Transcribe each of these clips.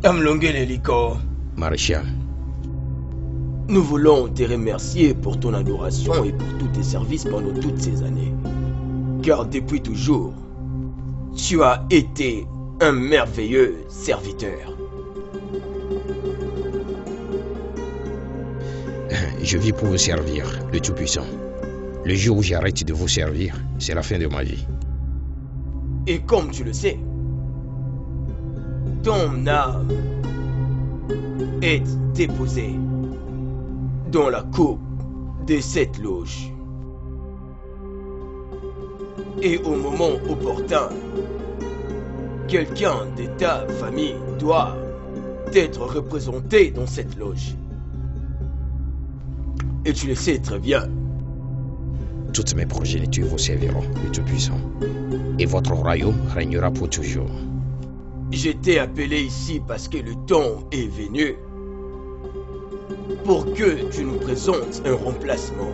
Amlongele Liko, Maréchal, nous voulons te remercier pour ton adoration et pour tous tes services pendant toutes ces années. Car depuis toujours, tu as été un merveilleux serviteur. je vis pour vous servir, le Tout-Puissant. Le jour où j'arrête de vous servir, c'est la fin de ma vie. Et comme tu le sais, ton âme est déposée dans la coupe de cette loge. Et au moment opportun, quelqu'un de ta famille doit être représenté dans cette loge. Et tu le sais très bien. Toutes mes progénitures vous serviront, le Tout-Puissant. Et votre royaume régnera pour toujours. Je t'ai appelé ici parce que le temps est venu pour que tu nous présentes un remplacement.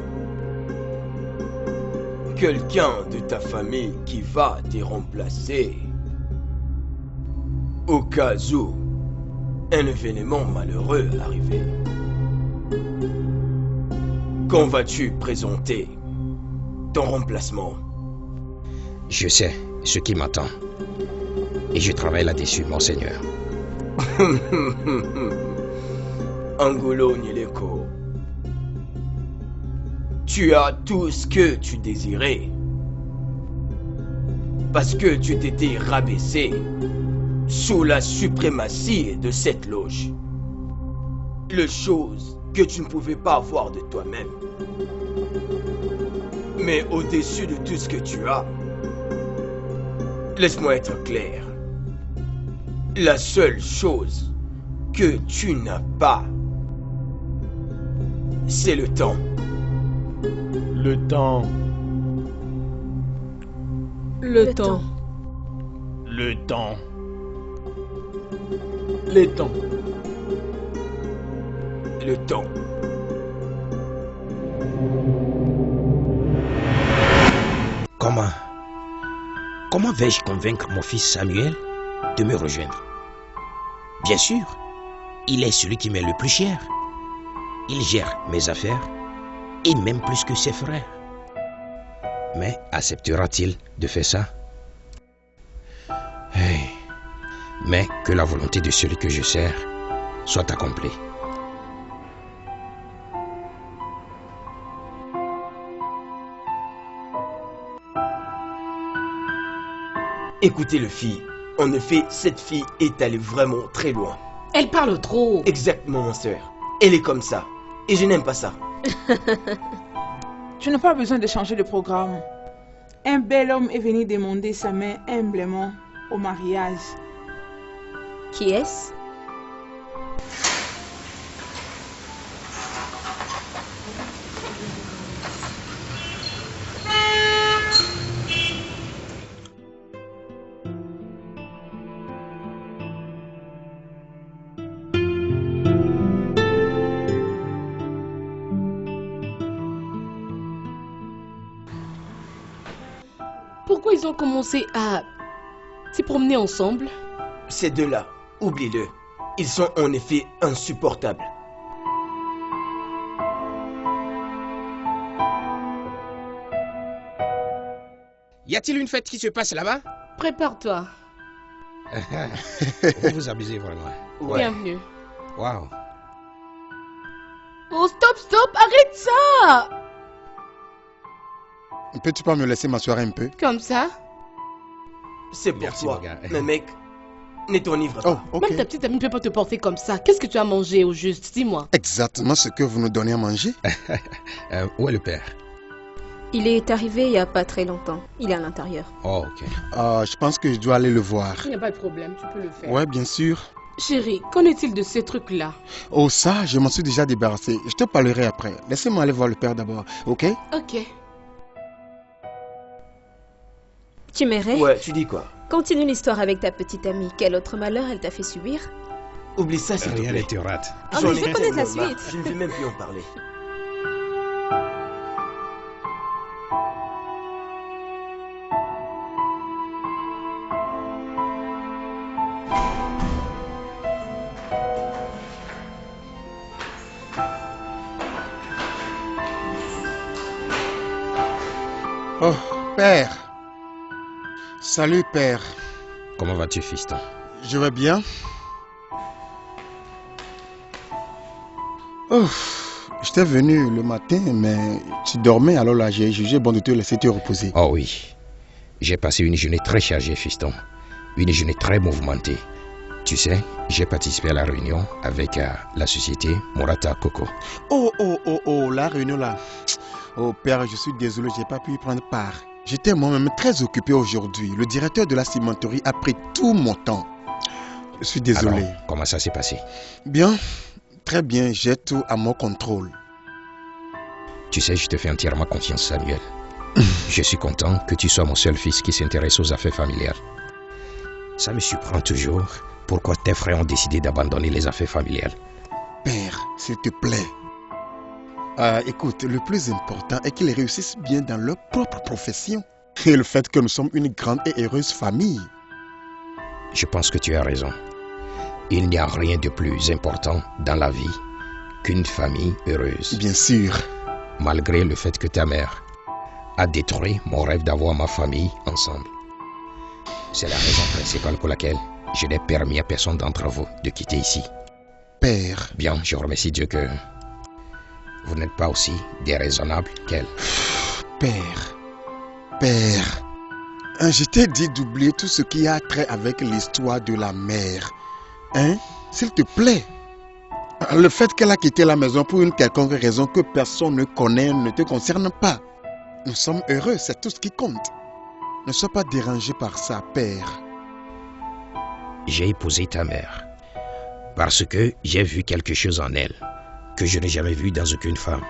Quelqu'un de ta famille qui va te remplacer au cas où un événement malheureux arrivait. Quand vas-tu présenter ton remplacement? Je sais ce qui m'attend. Et je travaille là-dessus, monseigneur. Angulo Nyeleko, tu as tout ce que tu désirais. Parce que tu t'étais rabaissé sous la suprématie de cette loge. Les choses que tu ne pouvais pas avoir de toi-même. Mais au-dessus de tout ce que tu as, laisse-moi être clair. La seule chose que tu n'as pas, c'est le temps. Le temps. Le temps. Le temps. Le temps. Le temps. Comment vais-je convaincre mon fils Samuel de me rejoindre? Bien sûr, il est celui qui m'est le plus cher. Il gère mes affaires et même plus que ses frères. Mais acceptera-t-il de faire ça? Mais que la volonté de celui que je sers soit accomplie. Écoutez le fille. En effet, cette fille est allée vraiment très loin. Elle parle trop. Exactement, mon soeur. Elle est comme ça. Et je n'aime pas ça. Tu n'as pas besoin de changer de programme. Un bel homme est venu demander sa main humblement au mariage. Qui est-ce? Pourquoi ils ont commencé à se promener ensemble? Ces deux-là, oublie-le. Ils sont en effet insupportables. Y a-t-il une fête qui se passe là-bas? Prépare-toi. Vous vous amusez vraiment. Ouais. Bienvenue. Waouh. Oh, stop, arrête ça! Peux-tu pas me laisser m'asseoir un peu? Comme ça? C'est pour Merci, toi. mon gars. Mais mec, ne t'enivre pas. Oh, ok. Même ta petite amie ne peut pas te porter comme ça. Qu'est-ce que tu as mangé au juste? Dis-moi. Exactement ce que vous nous donnez à manger. Où est le père? Il est arrivé il n'y a pas très longtemps. Il est à l'intérieur. Oh, ok. Je pense que je dois aller le voir. Il n'y a pas de problème, tu peux le faire. Ouais, bien sûr. Chérie, qu'en est-il de ces trucs-là? Oh, ça, je m'en suis déjà débarrassé. Je te parlerai après. Laissez-moi aller voir le père d'abord, ok? Ok. Tu m'aimerais? Ouais, tu dis quoi? Continue l'histoire avec ta petite amie. Quel autre malheur elle t'a fait subir? Oublie ça, s'il te Rien plaît. ne te rate. Oh, J'en mais ai je connais la tellement marre. suite. Je ne vais même plus en parler. Oh, père. Salut, père. Comment vas-tu, fiston? Je vais bien. Oh, j'étais venu le matin, mais tu dormais, alors là, j'ai jugé bon de te laisser te reposer. Oh oui. J'ai passé une journée très chargée, fiston. Une journée très mouvementée. Tu sais, j'ai participé à la réunion avec la société Morata Coco. Oh, la réunion là. Oh, père, je suis désolé, j'ai pas pu y prendre part. J'étais moi-même très occupé aujourd'hui. Le directeur de la cimenterie a pris tout mon temps. Je suis désolé. Alors, comment ça s'est passé? Bien, très bien, j'ai tout à mon contrôle. Tu sais, je te fais entièrement confiance, Samuel. Je suis content que tu sois mon seul fils qui s'intéresse aux affaires familiales. Ça me surprend toujours pourquoi tes frères ont décidé d'abandonner les affaires familiales. Père, s'il te plaît. Écoute, le plus important est qu'ils réussissent bien dans leur propre profession. Et le fait que nous sommes une grande et heureuse famille. Je pense que tu as raison. Il n'y a rien de plus important dans la vie qu'une famille heureuse. Bien sûr. Malgré le fait que ta mère a détruit mon rêve d'avoir ma famille ensemble. C'est la raison principale pour laquelle je n'ai permis à personne d'entre vous de quitter ici. Père. Bien, je remercie Dieu que vous n'êtes pas aussi déraisonnable qu'elle. Père. Je t'ai dit d'oublier tout ce qui a trait avec l'histoire de la mère. Hein? S'il te plaît. Le fait qu'elle a quitté la maison pour une quelconque raison que personne ne connaît ne te concerne pas. Nous sommes heureux, c'est tout ce qui compte. Ne sois pas dérangé par ça, père. J'ai épousé ta mère parce que j'ai vu quelque chose en elle que je n'ai jamais vu dans aucune femme.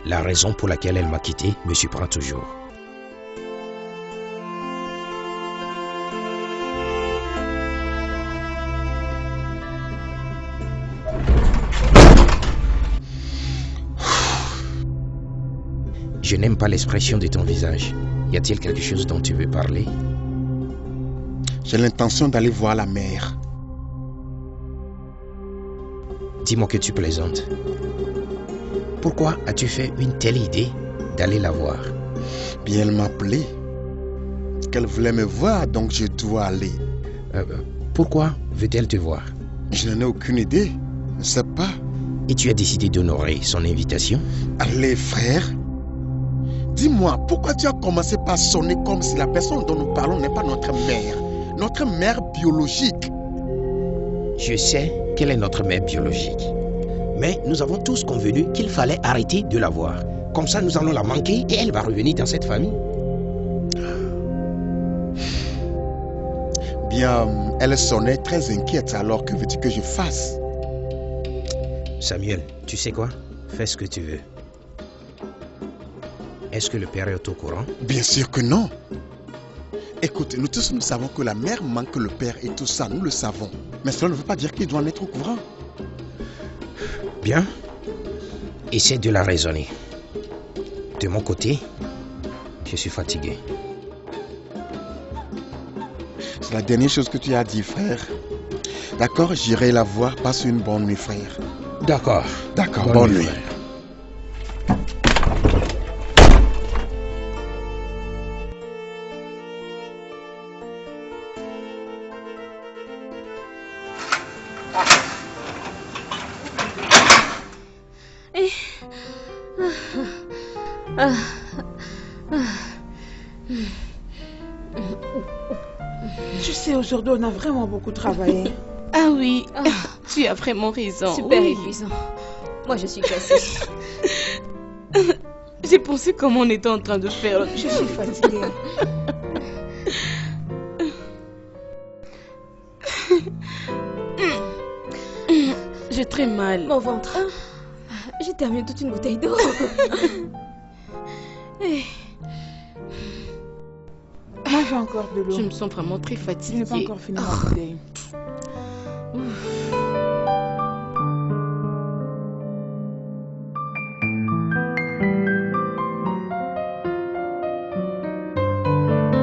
La raison pour laquelle elle m'a quitté me surprend toujours. Je n'aime pas l'expression de ton visage. Y a-t-il quelque chose dont tu veux parler? J'ai l'intention d'aller voir la mère. Dis-moi que tu plaisantes. Pourquoi as-tu fait une telle idée d'aller la voir? Bien, elle m'a appelé. Qu'elle voulait me voir, donc je dois aller. Pourquoi veut-elle te voir? Je n'en ai aucune idée. Je ne sais pas. Et tu as décidé d'honorer son invitation? Allez, frère. Dis-moi, pourquoi tu as commencé par sonner comme si la personne dont nous parlons n'est pas notre mère biologique? Je sais qu'elle est notre mère biologique. Mais nous avons tous convenu qu'il fallait arrêter de la voir. Comme ça, nous allons la manquer et elle va revenir dans cette famille. Bien, elle sonnait très inquiète, alors que veux-tu que je fasse? Samuel, tu sais quoi? Fais ce que tu veux. Est-ce que le père est au courant? Bien sûr que non. Écoute, nous tous nous savons que la mère manque le père et tout ça, nous le savons. Mais cela ne veut pas dire qu'il doit en être au courant. Bien. Essaie de la raisonner. De mon côté, je suis fatigué. C'est la dernière chose que tu as dit, frère. D'accord, j'irai la voir. Passe une bonne nuit, frère. D'accord. D'accord, bonne nuit. Frère. Tu sais, aujourd'hui, on a vraiment beaucoup travaillé. Ah oui, tu as vraiment raison. Super oui. épuisant. Moi, je suis cassée. J'ai pensé comme on était en train de faire. Je suis fatiguée. J'ai très mal. Mon ventre. J'ai terminé toute une bouteille d'eau. Moi, j'ai encore de l'eau. Je me sens vraiment très Je fatiguée. n'ai pas encore fini ma bouteille.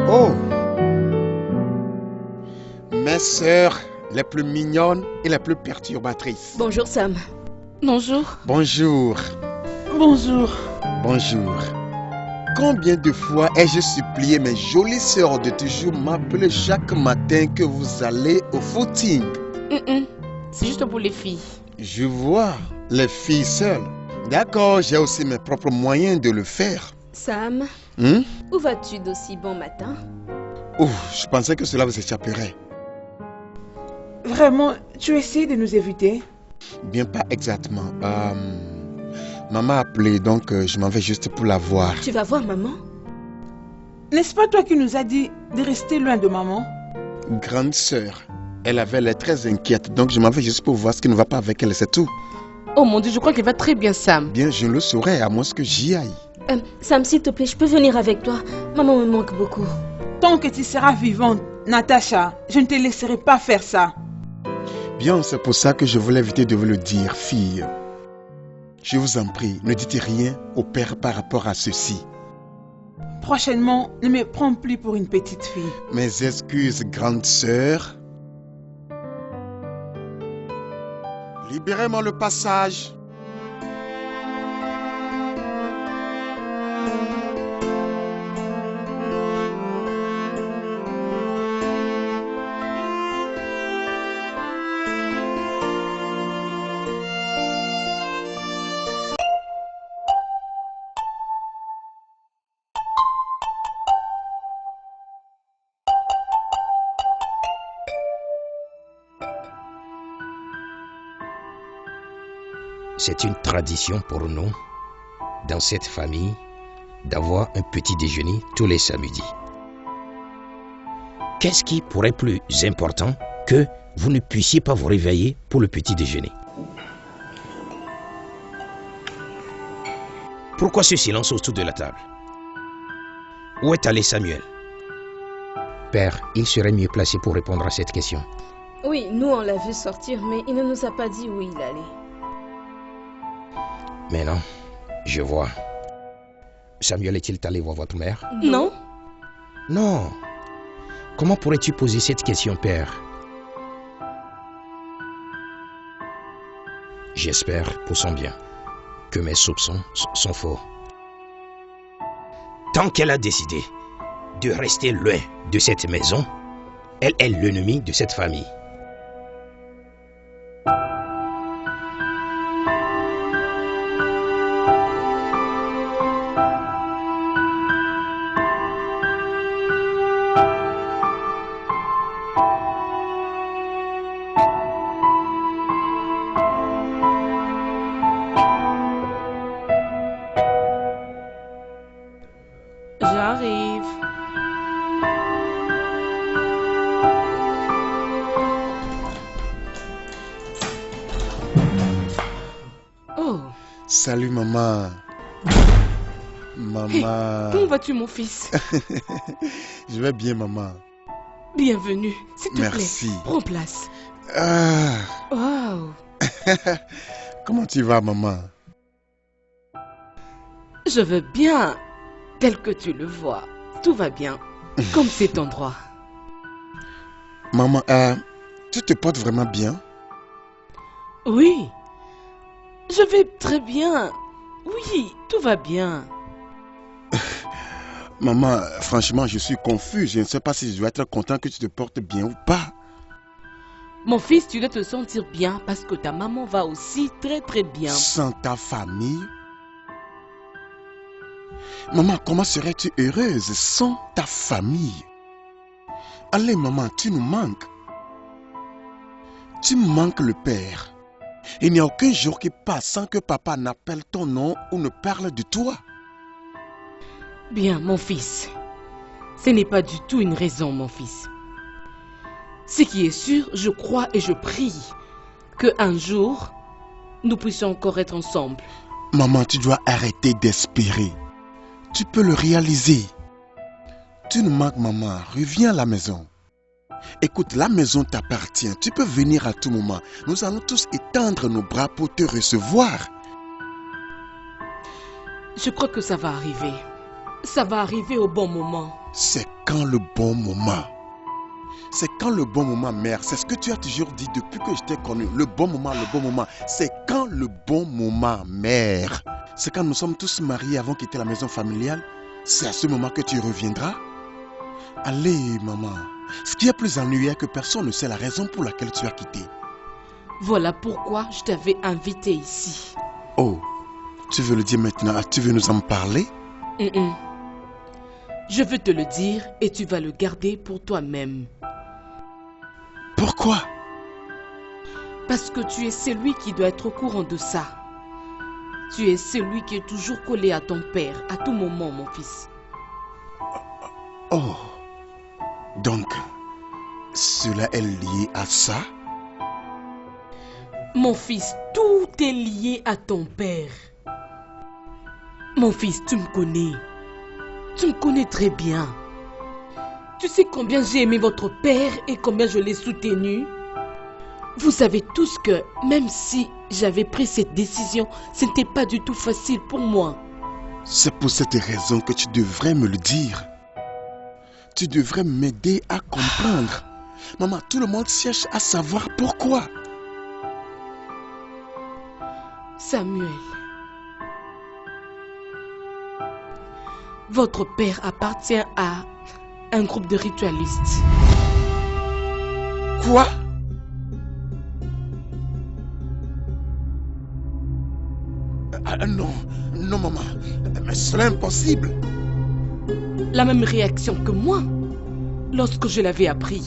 Oh! Mes sœurs les plus mignonnes et les plus perturbatrices. Bonjour, Sam. Bonjour. Bonjour. Bonjour. Bonjour. Combien de fois ai-je supplié mes jolies sœurs de toujours m'appeler chaque matin que vous allez au footing? C'est juste pour les filles. Je vois, les filles seules. D'accord, j'ai aussi mes propres moyens de le faire. Sam, où vas-tu d'aussi bon matin? Ouf, je pensais que cela vous échapperait. Vraiment, tu essaies de nous éviter? Bien, pas exactement. Maman a appelé, donc je m'en vais juste pour la voir. Tu vas voir maman? N'est-ce pas toi qui nous as dit de rester loin de maman? Grande sœur, elle avait l'air très inquiète, donc je m'en vais juste pour voir ce qui ne va pas avec elle, c'est tout. Oh mon Dieu, je crois qu'elle va très bien, Sam. Bien, je le saurai, à moins que j'y aille. Sam, s'il te plaît, je peux venir avec toi? Maman me manque beaucoup. Tant que tu seras vivante, Natacha, je ne te laisserai pas faire ça. Bien, c'est pour ça que je voulais éviter de vous le dire, fille. Je vous en prie, ne dites rien au père par rapport à ceci. Prochainement, ne me prends plus pour une petite fille. Mes excuses, grande sœur. Libérez-moi le passage. C'est une tradition pour nous, dans cette famille, d'avoir un petit déjeuner tous les samedis. Qu'est-ce qui pourrait être plus important que vous ne puissiez pas vous réveiller pour le petit déjeuner? Pourquoi ce silence autour de la table? Où est allé Samuel? Père, il serait mieux placé pour répondre à cette question. Oui, nous on l'a vu sortir, mais il ne nous a pas dit où il allait. Mais non, je vois. Samuel est-il allé voir votre mère? Non. Non. Comment pourrais-tu poser cette question, père? J'espère, pour son bien, que mes soupçons sont faux. Tant qu'elle a décidé de rester loin de cette maison, elle est l'ennemi de cette famille. J'arrive. Oh. Salut maman. Maman. Comment vas-tu, mon fils? Je vais bien, maman. Bienvenue. S'il te Merci. plaît, prends place. Ah. Wow. Comment tu vas, maman? Je veux bien, tel que tu le vois. Tout va bien, comme cet endroit. Maman, tu te portes vraiment bien? Oui, je vais très bien. Oui, tout va bien. Maman, franchement, je suis confus. Je ne sais pas si je dois être content que tu te portes bien ou pas. Mon fils, tu dois te sentir bien parce que ta maman va aussi très très bien. Sans ta famille? Maman, comment serais-tu heureuse sans ta famille? Allez, maman, tu nous manques. Tu manques le père. Il n'y a aucun jour qui passe sans que papa n'appelle ton nom ou ne parle de toi. Bien, mon fils. Ce n'est pas du tout une raison, mon fils. Ce qui est sûr, je crois et je prie qu'un jour, nous puissions encore être ensemble. Maman, tu dois arrêter d'espérer. Tu peux le réaliser. Tu nous manques, maman. Reviens à la maison. Écoute, la maison t'appartient. Tu peux venir à tout moment. Nous allons tous étendre nos bras pour te recevoir. Je crois que ça va arriver. Ça va arriver au bon moment. C'est quand le bon moment? C'est quand le bon moment, mère? C'est ce que tu as toujours dit depuis que je t'ai connu. Le bon moment, le bon moment. C'est quand le bon moment, mère? C'est quand nous sommes tous mariés avant de quitter la maison familiale? C'est à ce moment que tu reviendras? Allez, maman. Ce qui est plus ennuyeux, que personne ne sait la raison pour laquelle tu as quitté. Voilà pourquoi je t'avais invité ici. Oh, tu veux le dire maintenant? Tu veux nous en parler? Je veux te le dire et tu vas le garder pour toi-même. Pourquoi? Parce que tu es celui qui doit être au courant de ça. Tu es celui qui est toujours collé à ton père, à tout moment, mon fils. Oh, donc, cela est lié à ça? Mon fils, tout est lié à ton père. Mon fils, tu me connais. Tu me connais très bien. Tu sais combien j'ai aimé votre père et combien je l'ai soutenu. Vous savez tous que même si j'avais pris cette décision, ce n'était pas du tout facile pour moi. C'est pour cette raison que tu devrais me le dire. Tu devrais m'aider à comprendre. Maman, tout le monde cherche à savoir pourquoi. Samuel, votre père appartient à un groupe de ritualistes. Quoi? Non, non maman, mais cela est impossible. La même réaction que moi, lorsque je l'avais appris.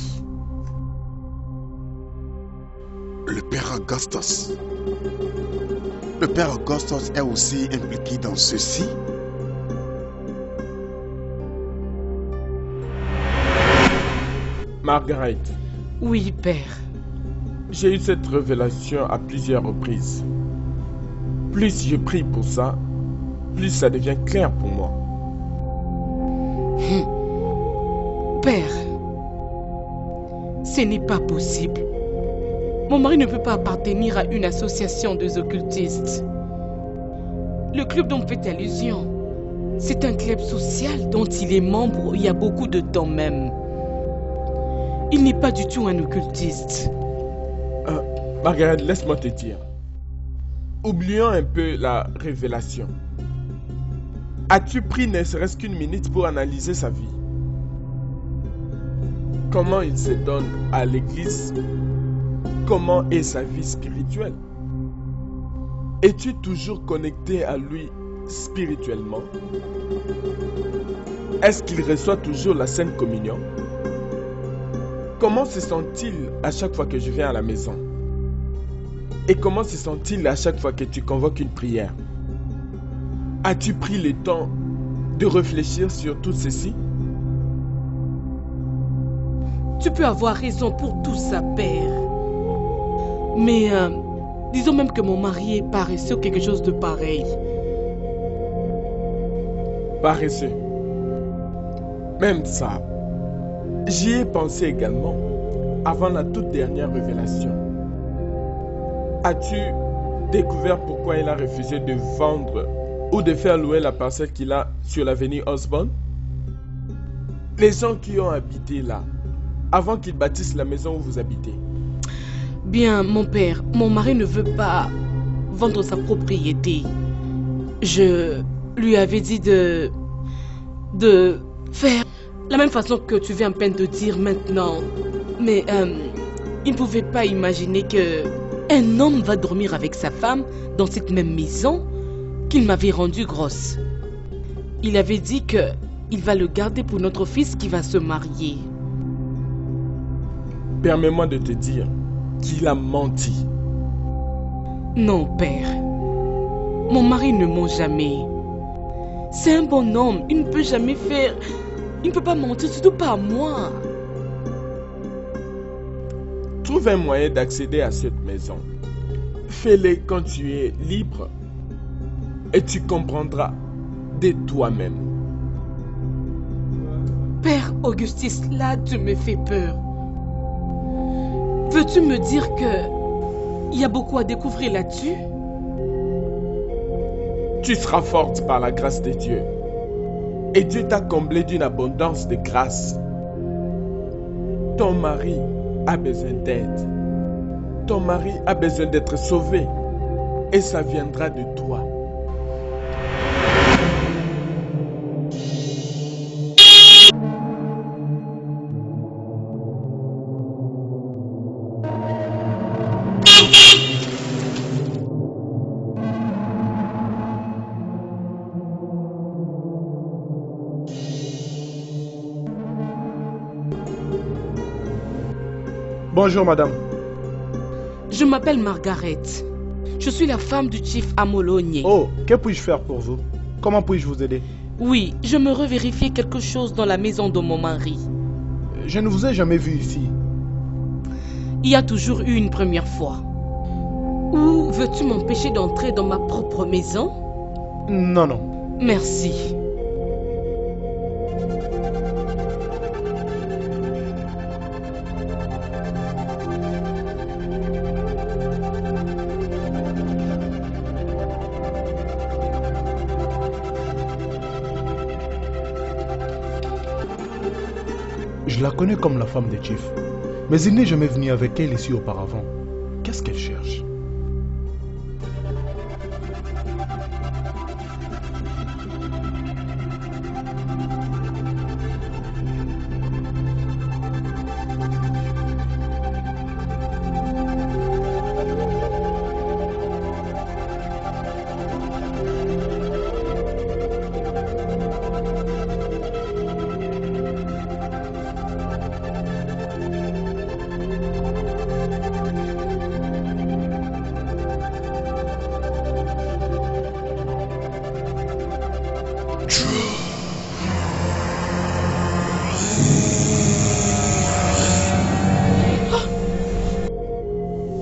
Le père Augustus. Le père Augustus est aussi impliqué dans ceci? Margaret. Oui, père. J'ai eu cette révélation à plusieurs reprises. Plus je prie pour ça, plus ça devient clair pour moi. Père, ce n'est pas possible. Mon mari ne peut pas appartenir à une association des occultistes. Le club dont vous faites allusion, c'est un club social dont il est membre il y a beaucoup de temps même. Il n'est pas du tout un occultiste. Margaret, laisse-moi te dire. Oublions un peu la révélation. As-tu pris ne serait-ce qu'une minute pour analyser sa vie? Comment il se donne à l'église? Comment est sa vie spirituelle? Es-tu toujours connecté à lui spirituellement? Est-ce qu'il reçoit toujours la Sainte Communion? Comment se sent-il à chaque fois que je viens à la maison? Et comment se sent-il à chaque fois que tu convoques une prière? As-tu pris le temps de réfléchir sur tout ceci? Tu peux avoir raison pour tout ça, père. Mais disons même que mon mari est paresseux ou quelque chose de pareil. Paresseux. Même ça, j'y ai pensé également avant la toute dernière révélation. As-tu découvert pourquoi il a refusé de vendre ou de faire louer la parcelle qu'il a sur l'avenue Osborne? Les gens qui ont habité là, avant qu'ils bâtissent la maison où vous habitez. Bien, mon père, mon mari ne veut pas vendre sa propriété. Je lui avais dit de faire la même façon que tu viens à peine de dire maintenant. Mais il ne pouvait pas imaginer que un homme va dormir avec sa femme dans cette même maison qu'il m'avait rendue grosse. Il avait dit qu'il va le garder pour notre fils qui va se marier. Permets-moi de te dire qu'il a menti. Non, père. Mon mari ne ment jamais. C'est un bon homme. Il ne peut jamais faire... Il ne peut pas mentir, surtout pas à moi. Trouve un moyen d'accéder à cette maison. Fais-le quand tu es libre. Et tu comprendras de toi-même. Père Augustus, là, tu me fais peur. Veux-tu me dire que il y a beaucoup à découvrir là-dessus? Tu seras forte par la grâce de Dieu. Et Dieu t'a comblé d'une abondance de grâce. Ton mari a besoin d'aide. Ton mari a besoin d'être sauvé. Et ça viendra de toi. Bonjour, madame. Je m'appelle Margaret. Je suis la femme du chief Amolonye. Oh, que puis-je faire pour vous? Comment puis-je vous aider? Oui, je me revérifier quelque chose dans la maison de mon mari. Je ne vous ai jamais vu ici. Il y a toujours eu une première fois. Ou veux-tu m'empêcher d'entrer dans ma propre maison? Non, non. Merci. Je la connais comme la femme des chiefs. Mais il n'est jamais venu avec elle ici auparavant. Qu'est-ce qu'elle cherche?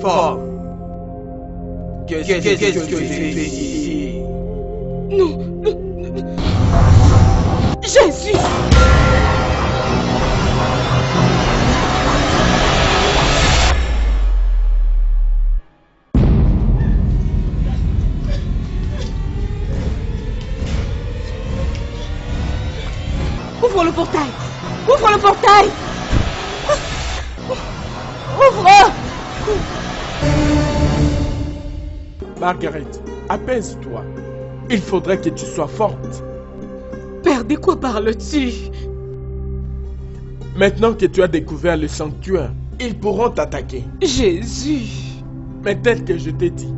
Femme, qu'est-ce que tu fais ici? Non. Jésus! Ouvre le portail! Ouvre le portail! Ouvre! Margaret, apaise-toi. Il faudrait que tu sois forte. Père, de quoi parles-tu? Maintenant que tu as découvert le sanctuaire, ils pourront t'attaquer. Jésus! Mais tel que je t'ai dit,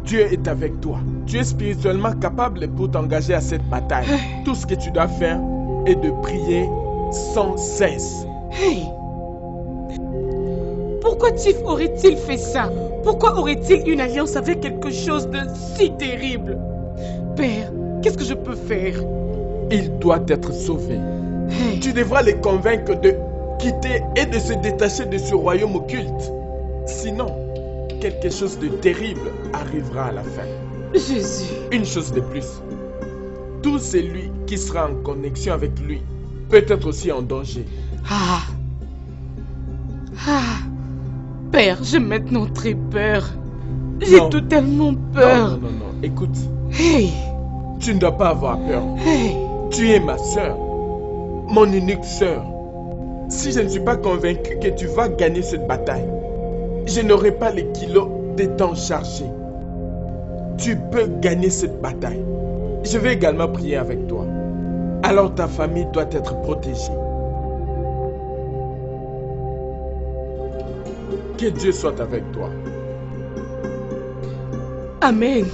Dieu est avec toi. Tu es spirituellement capable pour t'engager à cette bataille. Tout ce que tu dois faire est de prier sans cesse. Hey! Pourquoi Chief aurait-il fait ça? Pourquoi aurait-il une alliance avec quelque chose de si terrible? Père, qu'est-ce que je peux faire? Il doit être sauvé. Hey! Tu devras les convaincre de quitter et de se détacher de ce royaume occulte. Sinon, quelque chose de terrible arrivera à la fin. Jésus! Une chose de plus. Tout celui qui sera en connexion avec lui peut être aussi en danger. Ah! Père, j'ai maintenant très peur. J'ai Non. totalement peur. Non. Écoute, Hey! tu ne dois pas avoir peur. Hey! Tu es ma soeur, mon unique soeur. Si je ne suis pas convaincu que tu vas gagner cette bataille, je n'aurai pas les kilos de temps chargés. Tu peux gagner cette bataille. Je vais également prier avec toi. Alors ta famille doit être protégée. Que Dieu soit avec toi. Amen.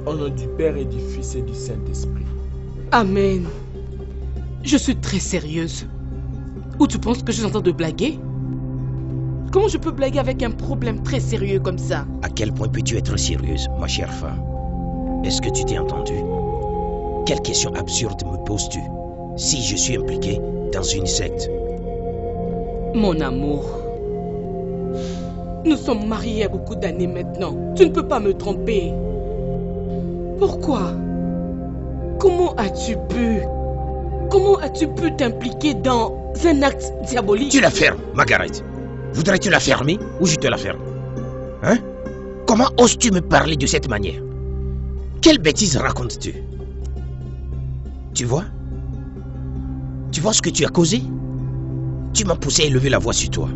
Au nom du Père et du Fils et du Saint-Esprit. Amen. Je suis très sérieuse. Ou tu penses que je suis en train de blaguer? Comment je peux blaguer avec un problème très sérieux comme ça? À quel point peux-tu être sérieuse, ma chère femme? Est-ce que tu t'es entendu? Quelle question absurde me poses-tu? Si je suis impliqué dans une secte? Mon amour, nous sommes mariés à beaucoup d'années maintenant. Tu ne peux pas me tromper. Pourquoi? Comment as-tu pu t'impliquer dans un acte diabolique? Tu la fermes, Margaret. Voudrais-tu la fermer ou je te la ferme? Hein? Comment oses-tu me parler de cette manière? Quelle bêtise racontes-tu? Tu vois? Tu vois ce que tu as causé? Tu m'as poussé à élever la voix sur toi.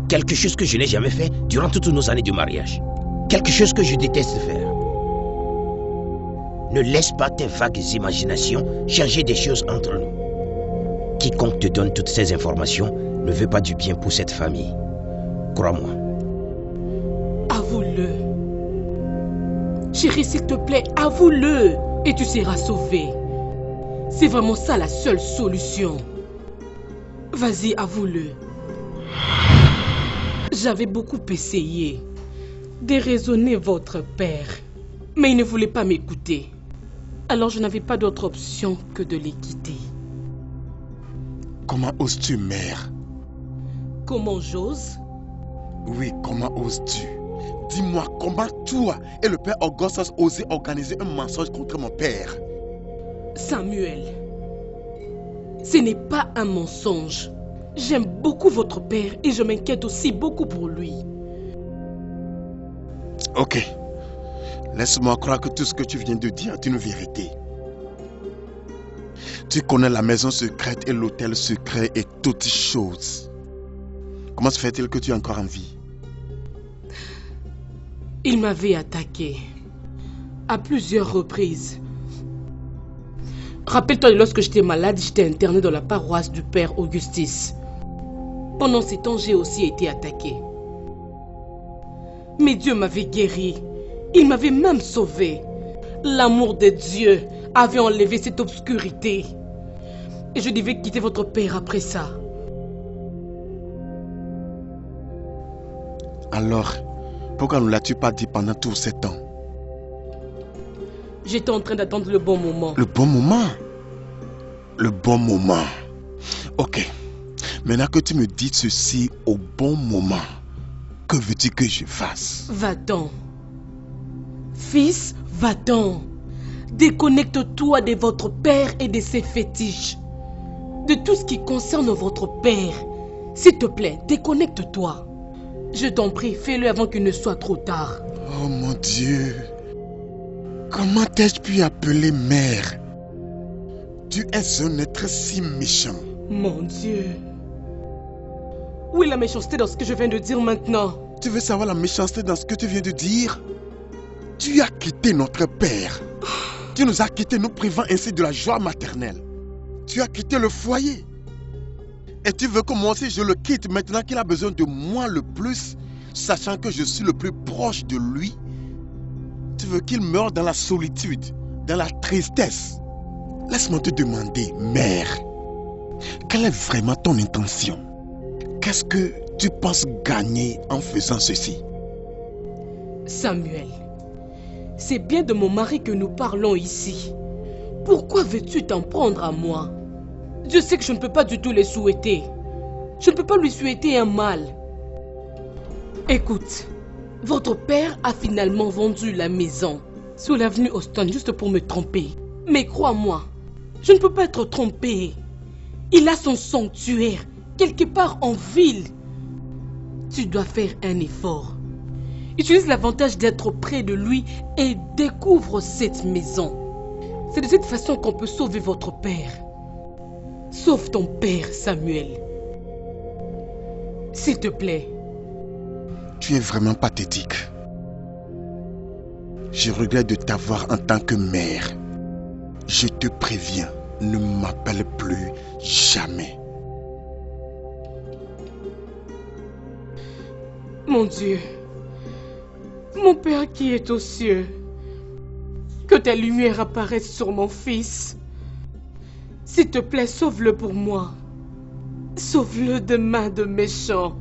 Quelque chose que je n'ai jamais fait durant toutes nos années de mariage. Quelque chose que je déteste faire. Ne laisse pas tes vagues imaginations changer des choses entre nous. Quiconque te donne toutes ces informations ne veut pas du bien pour cette famille. Crois-moi. Avoue-le. Chérie, s'il te plaît, avoue-le. Et tu seras sauvé. C'est vraiment ça la seule solution. Vas-y, avoue-le. J'avais beaucoup essayé de raisonner votre père, mais il ne voulait pas m'écouter. Alors je n'avais pas d'autre option que de les quitter. Comment oses-tu, mère? Comment j'ose? Oui, comment oses-tu? Dis-moi, comment toi et le père Augustus osez organiser un mensonge contre mon père? Samuel, ce n'est pas un mensonge. J'aime beaucoup votre père et je m'inquiète aussi beaucoup pour lui. Ok. Laisse-moi croire que tout ce que tu viens de dire est une vérité. Tu connais la maison secrète et l'hôtel secret et toutes choses. Comment se fait-il que tu es encore en vie? Il m'avait attaqué à plusieurs reprises. Rappelle-toi, lorsque j'étais malade, j'étais interné dans la paroisse du père Augustus. Pendant ces temps, j'ai aussi été attaqué. Mais Dieu m'avait guéri. Il m'avait même sauvé. L'amour de Dieu avait enlevé cette obscurité. Et je devais quitter votre père après ça. Alors, pourquoi ne l'as-tu pas dit pendant tous ces temps? J'étais en train d'attendre le bon moment. Le bon moment? Le bon moment. Ok. Maintenant que tu me dis ceci au bon moment, que veux-tu que je fasse? Va-t'en. Fils, va-t'en. Déconnecte-toi de votre père et de ses fétiches. De tout ce qui concerne votre père. S'il te plaît, déconnecte-toi. Je t'en prie, fais-le avant qu'il ne soit trop tard. Oh mon Dieu. Comment t'ai-je pu appeler mère? Tu es un être si méchant. Mon Dieu. Où est la méchanceté dans ce que je viens de dire maintenant? Tu veux savoir la méchanceté dans ce que tu viens de dire? Tu as quitté notre père. Tu nous as quittés, nous privant ainsi de la joie maternelle. Tu as quitté le foyer. Et tu veux que moi aussi je le quitte maintenant qu'il a besoin de moi le plus, sachant que je suis le plus proche de lui? Tu veux qu'il meure dans la solitude, dans la tristesse? Laisse-moi te demander, mère, quelle est vraiment ton intention? Qu'est-ce que tu penses gagner en faisant ceci? Samuel, c'est bien de mon mari que nous parlons ici. Pourquoi veux-tu t'en prendre à moi? Je sais que je ne peux pas du tout les souhaiter. Je ne peux pas lui souhaiter un mal. Écoute, votre père a finalement vendu la maison sur l'avenue Austin juste pour me tromper. Mais crois-moi, je ne peux pas être trompé. Il a son sanctuaire quelque part en ville. Tu dois faire un effort. Utilise l'avantage d'être près de lui et découvre cette maison. C'est de cette façon qu'on peut sauver votre père. Sauve ton père, Samuel. S'il te plaît. Tu es vraiment pathétique. Je regrette de t'avoir en tant que mère. Je te préviens, ne m'appelle plus jamais. Mon Dieu, mon Père qui est aux cieux, que ta lumière apparaisse sur mon fils. S'il te plaît, sauve-le pour moi. Sauve-le de mains de méchants.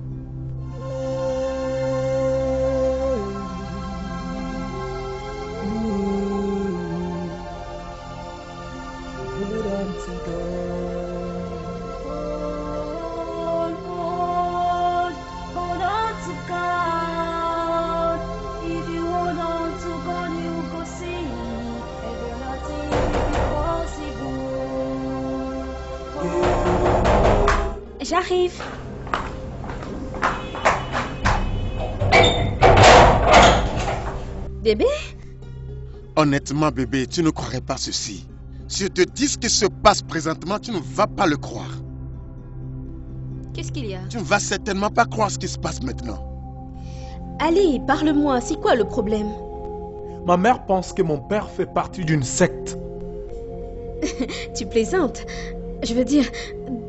J'arrive. Bébé? Honnêtement, bébé, tu ne croirais pas ceci. Si je te dis ce qui se passe présentement, tu ne vas pas le croire. Qu'est-ce qu'il y a? Tu ne vas certainement pas croire ce qui se passe maintenant. Allez, parle-moi, c'est quoi le problème? Ma mère pense que mon père fait partie d'une secte. Tu plaisantes. Je veux dire,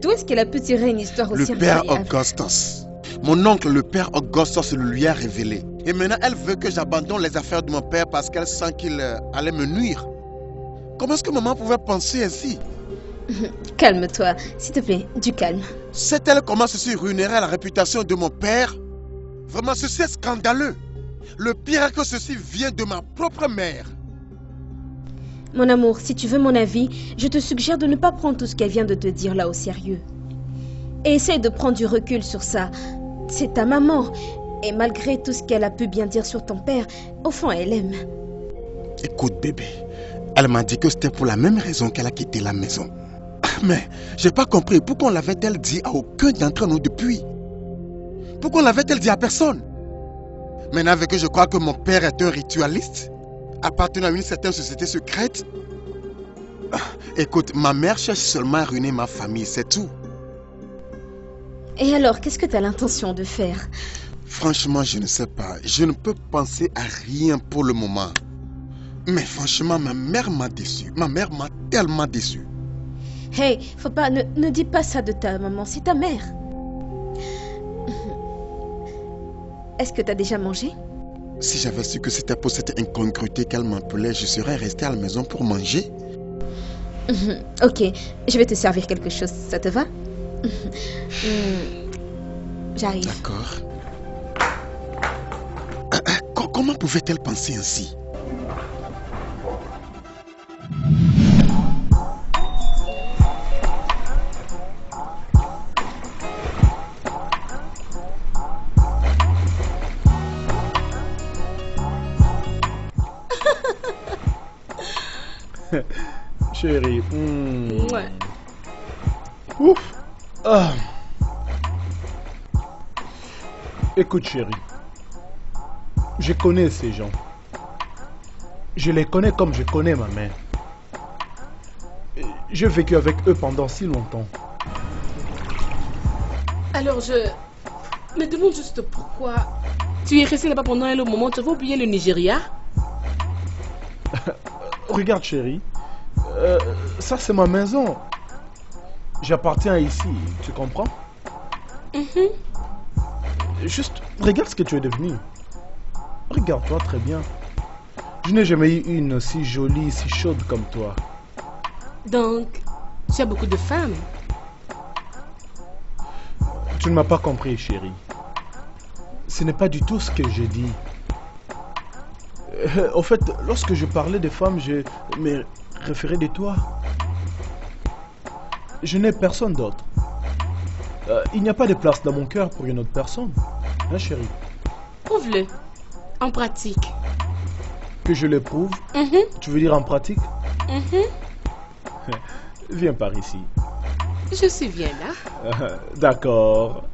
d'où est-ce qu'elle a pu tirer une histoire aussi Le père incroyable? Augustus. Mon oncle, le père Augustus, le lui a révélé. Et maintenant, elle veut que j'abandonne les affaires de mon père parce qu'elle sent qu'il allait me nuire. Comment est-ce que maman pouvait penser ainsi? Calme-toi, s'il te plaît, du calme. Sait-elle comment ceci ruinerait la réputation de mon père? Vraiment, ceci est scandaleux. Le pire est que ceci vient de ma propre mère. Mon amour, si tu veux mon avis, je te suggère de ne pas prendre tout ce qu'elle vient de te dire là au sérieux. Et essaye de prendre du recul sur ça. C'est ta maman. Et malgré tout ce qu'elle a pu bien dire sur ton père, au fond, elle aime. Écoute, bébé, elle m'a dit que c'était pour la même raison qu'elle a quitté la maison. Mais j'ai pas compris pourquoi on l'avait-elle dit à aucun d'entre nous depuis. Pourquoi on l'avait-elle dit à personne? Maintenant, avec que je crois que mon père est un ritualiste, appartenant à une certaine société secrète. Écoute, ma mère cherche seulement à ruiner ma famille, c'est tout. Et alors, qu'est-ce que tu as l'intention de faire? Franchement, je ne sais pas. Je ne peux penser à rien pour le moment. Mais franchement, ma mère m'a déçu. Ma mère m'a tellement déçu. Hey, faut pas... Ne dis pas ça de ta maman, c'est ta mère. Est-ce que tu as déjà mangé? Si j'avais su que c'était pour cette incongruité qu'elle m'appelait, je serais resté à la maison pour manger. Ok, je vais te servir quelque chose, ça te va? J'arrive. D'accord. Comment pouvait-elle penser ainsi? Chérie. Ouais. Ouf. Ah. Écoute, chérie. Je connais ces gens. Je les connais comme je connais ma mère. J'ai vécu avec eux pendant si longtemps. Alors je me demande juste pourquoi tu es resté là-bas pendant un long moment. Tu avais oublié le Nigeria? Regarde, chérie. Ça, c'est ma maison. J'appartiens ici, tu comprends? Juste, regarde ce que tu es devenu. Regarde-toi très bien. Je n'ai jamais eu une si jolie, si chaude comme toi. Donc, tu as beaucoup de femmes? Tu ne m'as pas compris, chérie. Ce n'est pas du tout ce que j'ai dit. Au fait, lorsque je parlais des femmes, je me référais de toi. Je n'ai personne d'autre. Il n'y a pas de place dans mon cœur pour une autre personne. Hein, chérie? Prouve-le. En pratique. Que je l'éprouve? Tu veux dire en pratique? Viens par ici. Je suis bien là. D'accord.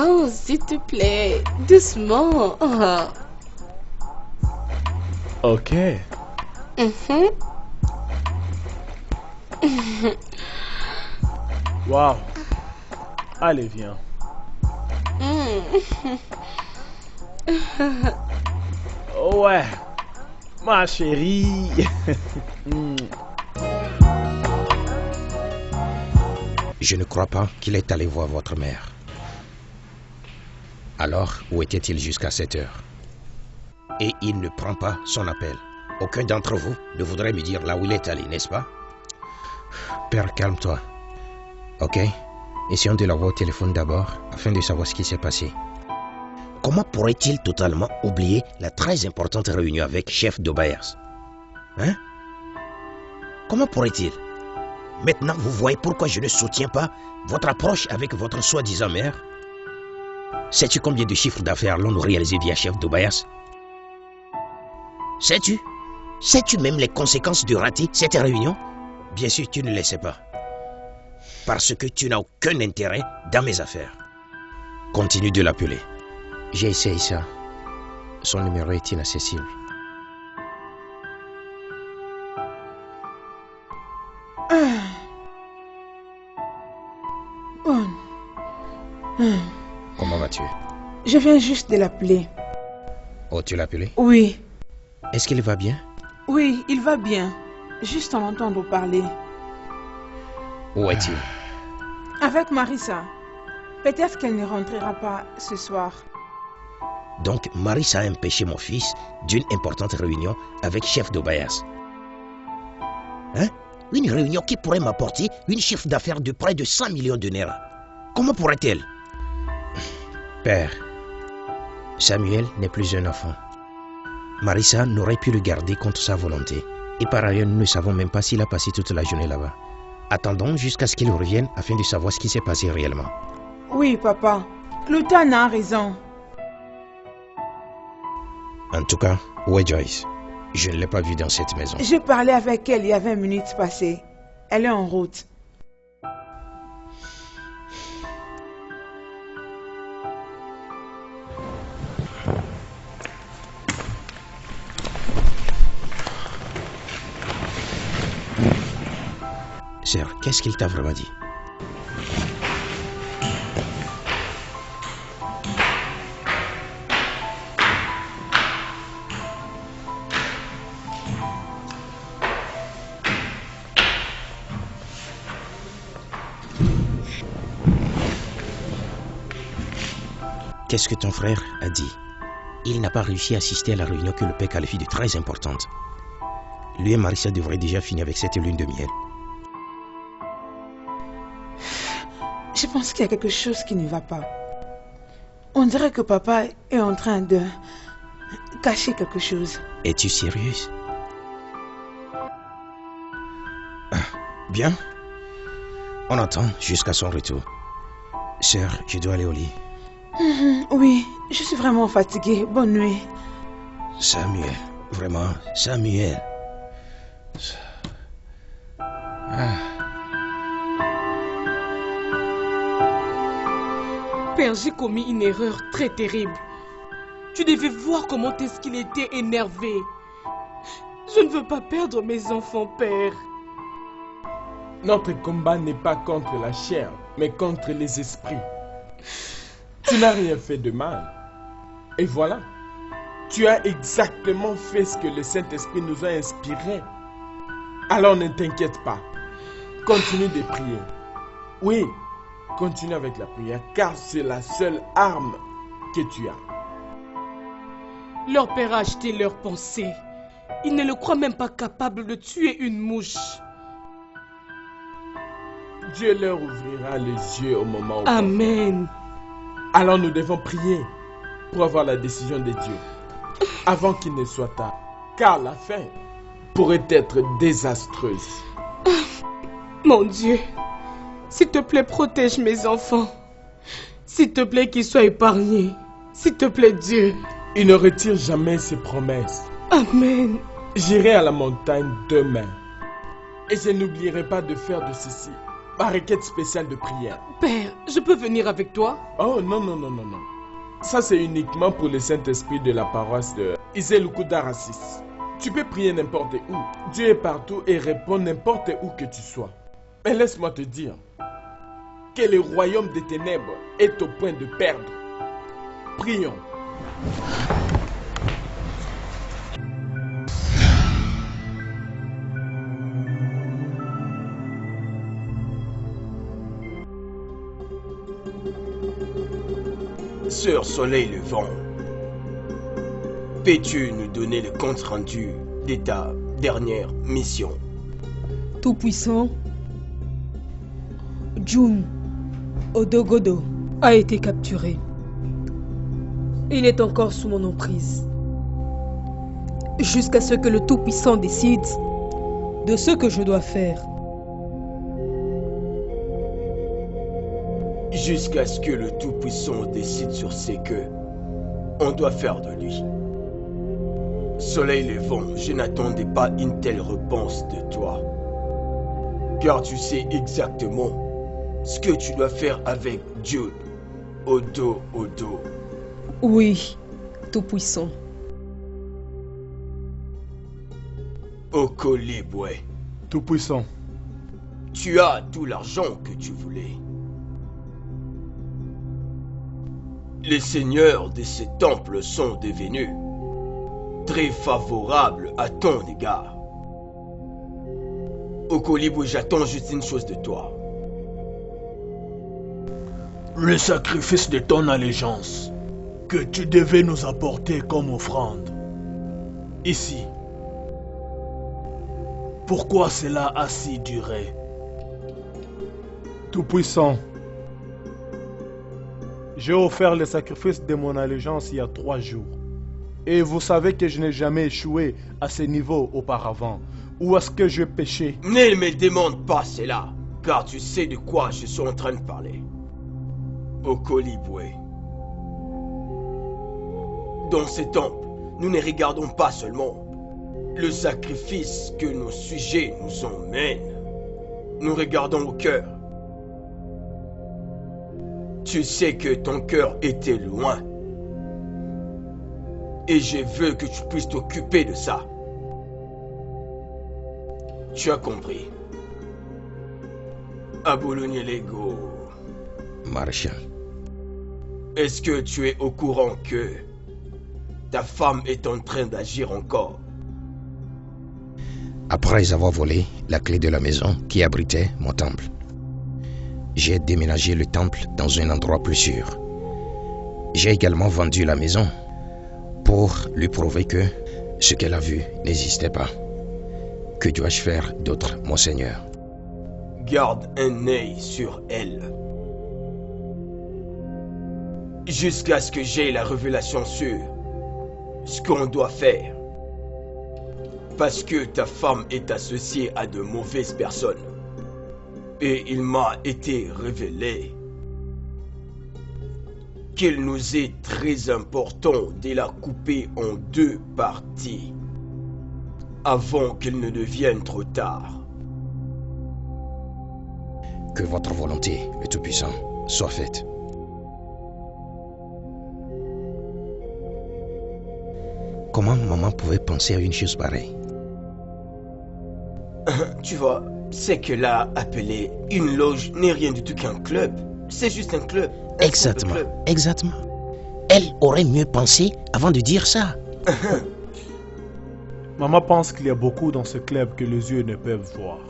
Oh, s'il te plaît, doucement. Oh. Ok. Wow. Allez, viens. Ouais. Ma chérie. Je ne crois pas qu'il est allé voir votre mère. Alors, où était-il jusqu'à cette heure? Et il ne prend pas son appel. Aucun d'entre vous ne voudrait me dire là où il est allé, n'est-ce pas? Père, calme-toi. Ok? Essayons de l'avoir au téléphone d'abord, afin de savoir ce qui s'est passé. Comment pourrait-il totalement oublier la très importante réunion avec chef d'Obayers? Hein? Comment pourrait-il? Maintenant, vous voyez pourquoi je ne soutiens pas votre approche avec votre soi-disant mère? Sais-tu combien de chiffres d'affaires l'on a réalisé via chef d'Obayers? Sais-tu? Sais-tu même les conséquences de rater cette réunion? Bien sûr, tu ne le sais pas. Parce que tu n'as aucun intérêt dans mes affaires. Continue de l'appeler. J'ai essayé ça. Son numéro est inaccessible. Comment vas-tu? Je viens juste de l'appeler. Oh, tu l'as appelé? Oui, Est-ce qu'il va bien? oui, il va bien. Juste en entendre parler. Où est-il? Avec Marissa. Peut-être qu'elle ne rentrera pas ce soir. Donc, Marissa a empêché mon fils d'une importante réunion avec chef d'Obayers. Hein? Une réunion qui pourrait m'apporter une chiffre d'affaires de près de 100 millions de naira. Comment pourrait-elle? Père, Samuel n'est plus un enfant. Marissa n'aurait pu le garder contre sa volonté. Et par ailleurs, nous ne savons même pas s'il a passé toute la journée là-bas. Attendons jusqu'à ce qu'il revienne afin de savoir ce qui s'est passé réellement. Oui, papa. Lutan a raison. En tout cas, où est Joyce? Je ne l'ai pas vue dans cette maison. J'ai parlé avec elle il y a 20 minutes passées. Elle est en route. Sœur, qu'est-ce qu'il t'a vraiment dit? Qu'est-ce que ton frère a dit? Il n'a pas réussi à assister à la réunion que le père qualifie de très importante. Lui et Marissa devraient déjà finir avec cette lune de miel. Je pense qu'il y a quelque chose qui ne va pas. On dirait que papa est en train de cacher quelque chose. Es-tu sérieuse? Bien. On attend jusqu'à son retour. Sœur, je dois aller au lit. Oui, je suis vraiment fatiguée. Bonne nuit. Samuel, vraiment, Samuel. Père, j'ai commis une erreur très terrible. Tu devais voir comment est-ce qu'il était énervé. Je ne veux pas perdre mes enfants, Père. Notre combat n'est pas contre la chair, mais contre les esprits. Tu n'as rien fait de mal. Et voilà, tu as exactement fait ce que le Saint-Esprit nous a inspiré. Alors ne t'inquiète pas. Continue de prier. Oui, continue avec la prière, car c'est la seule arme que tu as. Leur père a acheté leurs pensées. Ils ne le croient même pas capable de tuer une mouche. Dieu leur ouvrira les yeux au moment où... Amen. Alors nous devons prier pour avoir la décision de Dieu avant qu'il ne soit tard. Car la fin pourrait être désastreuse. Mon Dieu, s'il te plaît, protège mes enfants. S'il te plaît, qu'ils soient épargnés. S'il te plaît, Dieu. Il ne retire jamais ses promesses. Amen. J'irai à la montagne demain. Et je n'oublierai pas de faire de ceci ma requête spéciale de prière. Père, je peux venir avec toi? Oh non, non, non, non, non. Ça c'est uniquement pour le Saint-Esprit de la paroisse de Izeluku-Darassis. Tu peux prier n'importe où. Dieu est partout et répond n'importe où que tu sois. Mais laisse-moi te dire que le royaume des ténèbres est au point de perdre. Prions. Sœur Soleil Levant, peux-tu nous donner le compte-rendu de ta dernière mission? Tout-Puissant, Jun Odogodo a été capturé. Il est encore sous mon emprise. Jusqu'à ce que le Tout-Puissant décide de ce que je dois faire. Jusqu'à ce que le Tout-Puissant décide sur ce que on doit faire de lui. Soleil Levant, je n'attendais pas une telle réponse de toi. Car tu sais exactement ce que tu dois faire avec Dieu. Odo. Oui, Tout-Puissant. Okolibwe. Tout-Puissant. Tu as tout l'argent que tu voulais. Les seigneurs de ces temples sont devenus très favorables à ton égard. Okolibwe, j'attends juste une chose de toi. Le sacrifice de ton allégeance que tu devais nous apporter comme offrande. Ici. Pourquoi cela a si duré? Tout-Puissant, j'ai offert le sacrifice de mon allégeance il y a 3 jours. Et vous savez que je n'ai jamais échoué à ce niveau auparavant. Où est-ce que je péché? Ne me demande pas cela, car tu sais de quoi je suis en train de parler. Okolibwe. Dans ce temple, nous ne regardons pas seulement le sacrifice que nos sujets nous emmènent. Nous regardons au cœur. Tu sais que ton cœur était loin. Et je veux que tu puisses t'occuper de ça. Tu as compris. Abulonyelego. Maréchal. Est-ce que tu es au courant que ta femme est en train d'agir encore? Après avoir volé la clé de la maison qui abritait mon temple, j'ai déménagé le temple dans un endroit plus sûr. J'ai également vendu la maison pour lui prouver que ce qu'elle a vu n'existait pas. Que dois-je faire d'autre, mon Seigneur? Garde un œil sur elle. Jusqu'à ce que j'aie la révélation sur ce qu'on doit faire. Parce que ta femme est associée à de mauvaises personnes. Et il m'a été révélé qu'il nous est très important de la couper en 2 parties avant qu'il ne devienne trop tard. Que votre volonté, le Tout-Puissant, soit faite. Comment maman pouvait penser à une chose pareille? Tu vois, ce qu'elle a appelé une loge n'est rien du tout qu'un club. C'est juste un club. Exactement, exactement. Elle aurait mieux pensé avant de dire ça. Maman pense qu'il y a beaucoup dans ce club que les yeux ne peuvent voir.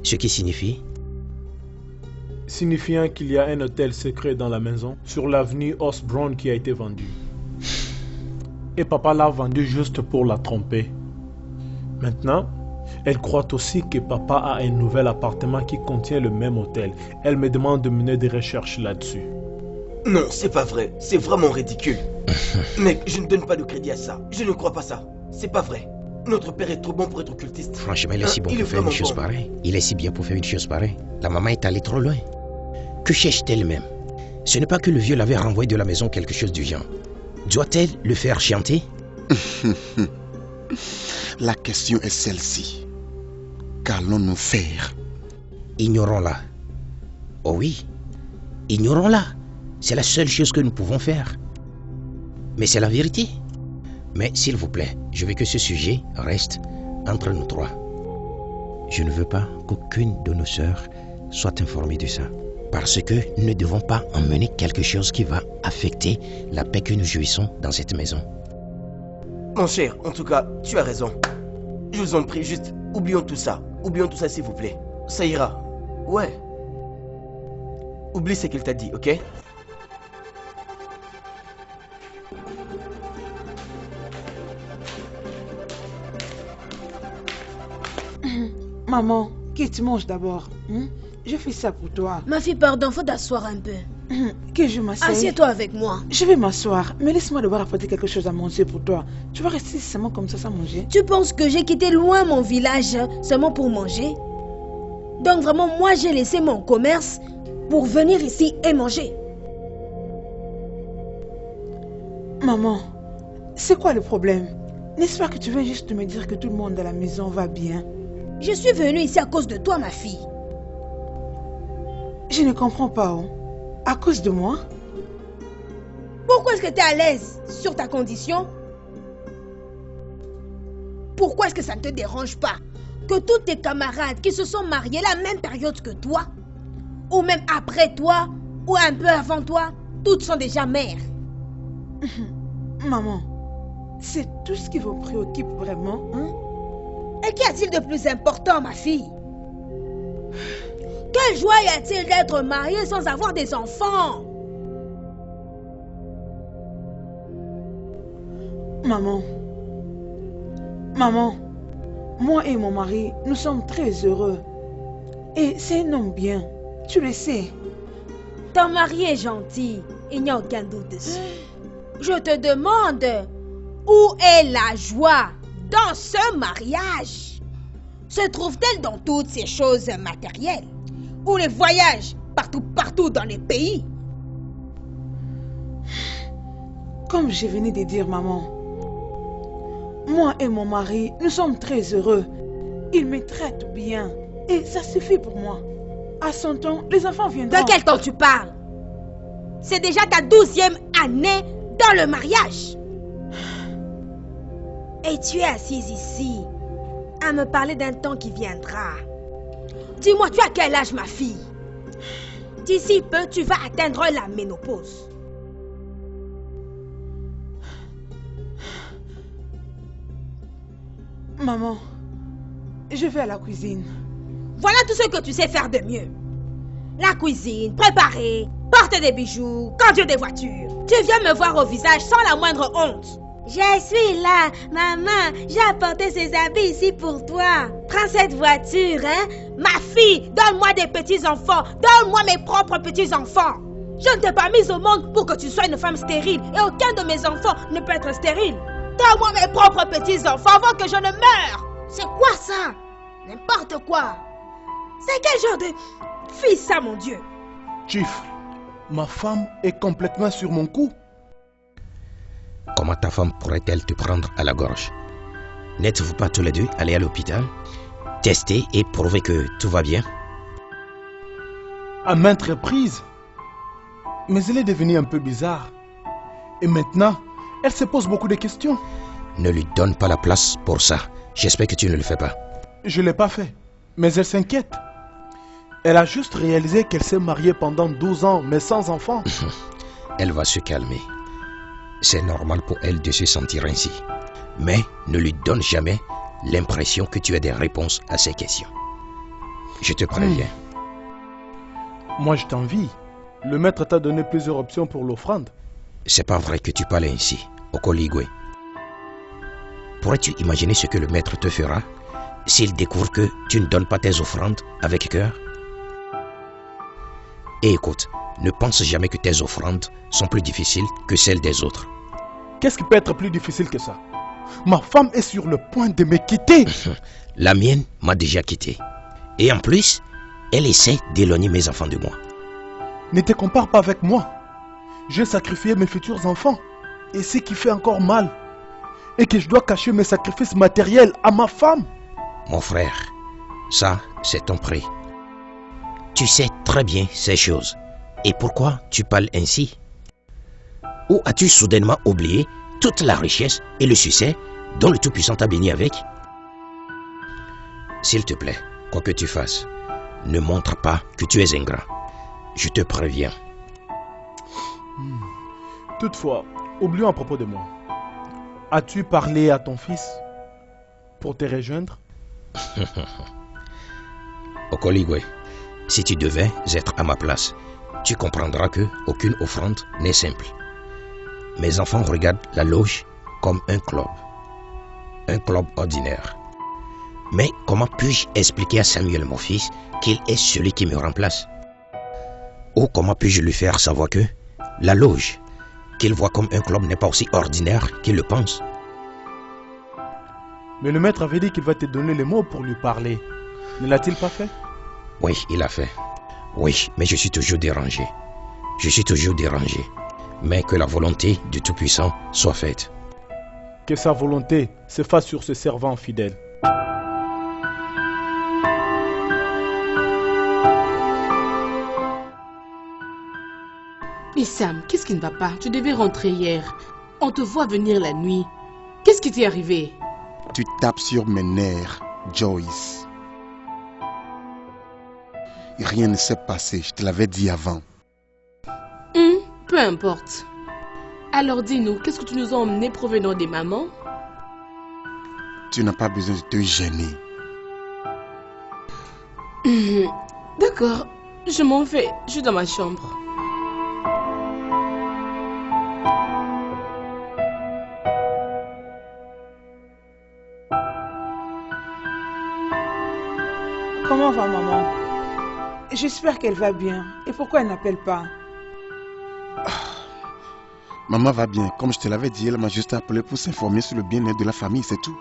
Ce qui signifie? Signifiant qu'il y a un hôtel secret dans la maison sur l'avenue Osborne qui a été vendu. Et papa l'a vendu juste pour la tromper. Maintenant, elle croit aussi que papa a un nouvel appartement qui contient le même hôtel. Elle me demande de mener des recherches là-dessus. Non, c'est pas vrai. C'est vraiment ridicule. Mec, je ne donne pas de crédit à ça. Je ne crois pas ça. C'est pas vrai. Notre père est trop bon pour être occultiste. Franchement, il est si bon pour faire une chose pareille. Il est si bien pour faire une chose pareille. La maman est allée trop loin. Que cherche-t-elle même? Ce n'est pas que le vieux l'avait renvoyé de la maison quelque chose du genre. Doit-elle le faire chanter? La question est celle-ci. Qu'allons-nous faire? Ignorons-la. Oh oui, ignorons-la. C'est la seule chose que nous pouvons faire. Mais c'est la vérité. Mais s'il vous plaît, je veux que ce sujet reste entre nous 3. Je ne veux pas qu'aucune de nos sœurs soit informée de ça. Parce que nous ne devons pas emmener quelque chose qui va affecter la paix que nous jouissons dans cette maison. Mon cher, en tout cas, tu as raison. Je vous en prie, juste oublions tout ça. Oublions tout ça, s'il vous plaît. Ça ira. Ouais. Oublie ce qu'il t'a dit, ok? Maman, que tu manges d'abord. Je fais ça pour toi. Ma fille, pardon, faut t'asseoir un peu. Que je m'asseye. Assieds-toi avec moi. Je vais m'asseoir, mais laisse-moi devoir apporter quelque chose à manger pour toi. Tu vas rester seulement comme ça sans manger? Tu penses que j'ai quitté loin mon village seulement pour manger? Donc vraiment, moi j'ai laissé mon commerce pour venir ici et manger. Maman, c'est quoi le problème? N'est-ce pas que tu veux juste me dire que tout le monde à la maison va bien? Je suis venue ici à cause de toi, ma fille. Je ne comprends pas. À cause de moi? Pourquoi est-ce que tu es à l'aise sur ta condition? Pourquoi est-ce que ça ne te dérange pas que tous tes camarades qui se sont mariés la même période que toi, ou même après toi, ou un peu avant toi, toutes sont déjà mères? Maman, c'est tout ce qui vous préoccupe vraiment, hein? Et qu'y a-t-il de plus important, ma fille? Quelle joie y a-t-il d'être mariée sans avoir des enfants? Maman. Maman. Moi et mon mari, nous sommes très heureux. Et c'est un homme bien, tu le sais. Ton mari est gentil, il n'y a aucun doute dessus. Je te demande, où est la joie dans ce mariage? Se trouve-t-elle dans toutes ces choses matérielles? Ou les voyages partout dans les pays? Comme je venais de dire, maman, moi et mon mari, nous sommes très heureux. Il me traite bien et ça suffit pour moi. À son temps, les enfants viendront. De quel temps tu parles? C'est déjà ta 12e année dans le mariage. Et tu es assise ici à me parler d'un temps qui viendra. Dis-moi, tu as quel âge, ma fille? D'ici peu, tu vas atteindre la ménopause. Maman, je vais à la cuisine. Voilà tout ce que tu sais faire de mieux. La cuisine, préparer, porter des bijoux, conduire des voitures. Tu viens me voir au visage sans la moindre honte. Je suis là, maman. J'ai apporté ces habits ici pour toi. Prends cette voiture, hein. Ma fille, donne-moi des petits-enfants. Donne-moi mes propres petits-enfants. Je ne t'ai pas mise au monde pour que tu sois une femme stérile. Et aucun de mes enfants ne peut être stérile. Donne-moi mes propres petits-enfants avant que je ne meure. C'est quoi ça? N'importe quoi. C'est quel genre de fils ça, mon Dieu? Chief, ma femme est complètement sur mon cou. Comment ta femme pourrait-elle te prendre à la gorge? N'êtes-vous pas tous les deux allés à l'hôpital, tester et prouver que tout va bien? À maintes reprises. Mais elle est devenue un peu bizarre. Et maintenant, elle se pose beaucoup de questions. Ne lui donne pas la place pour ça. J'espère que tu ne le fais pas. Je ne l'ai pas fait, mais elle s'inquiète. Elle a juste réalisé qu'elle s'est mariée pendant 12 ans, mais sans enfant. Elle va se calmer. C'est normal pour elle de se sentir ainsi. Mais ne lui donne jamais l'impression que tu as des réponses à ses questions. Je te préviens. Moi, je t'envie. Le maître t'a donné plusieurs options pour l'offrande. C'est pas vrai que tu parles ainsi, Okoligwe. Pourrais-tu imaginer ce que le maître te fera s'il découvre que tu ne donnes pas tes offrandes avec cœur? Et écoute, ne pense jamais que tes offrandes sont plus difficiles que celles des autres. Qu'est-ce qui peut être plus difficile que ça? Ma femme est sur le point de me quitter. La mienne m'a déjà quitté. Et en plus, elle essaie d'éloigner mes enfants de moi. Ne te compare pas avec moi. J'ai sacrifié mes futurs enfants. Et ce qui fait encore mal est que je dois cacher mes sacrifices matériels à ma femme. Mon frère, ça, c'est ton prix. Tu sais très bien ces choses. Et pourquoi tu parles ainsi? Ou as-tu soudainement oublié toute la richesse et le succès dont le Tout-Puissant t'a béni avec? S'il te plaît, quoi que tu fasses, ne montre pas que tu es ingrat. Je te préviens. Toutefois, oublions à propos de moi. As-tu parlé à ton fils pour te rejoindre? Okoligwe, si tu devais être à ma place, tu comprendras que aucune offrande n'est simple. Mes enfants regardent la loge comme un club ordinaire. Mais comment puis-je expliquer à Samuel, mon fils, qu'il est celui qui me remplace? Ou comment puis-je lui faire savoir que la loge qu'il voit comme un club n'est pas aussi ordinaire qu'il le pense? Mais le maître avait dit qu'il va te donner les mots pour lui parler. Ne l'a-t-il pas fait? Oui, il l'a fait. Oui, mais je suis toujours dérangé. Mais que la volonté du Tout-Puissant soit faite. Que sa volonté se fasse sur ses servants fidèles. Mais Sam, qu'est-ce qui ne va pas? Tu devais rentrer hier. On te voit venir la nuit. Qu'est-ce qui t'est arrivé? Tu tapes sur mes nerfs, Joyce. Rien ne s'est passé, je te l'avais dit avant. Peu importe. Alors dis-nous, qu'est-ce que tu nous as emmené provenant des mamans? Tu n'as pas besoin de te gêner. D'accord, je m'en vais. Je suis dans ma chambre. J'espère qu'elle va bien. Et pourquoi elle n'appelle pas? Maman va bien. Comme je te l'avais dit, elle m'a juste appelé pour s'informer sur le bien-être de la famille, c'est tout.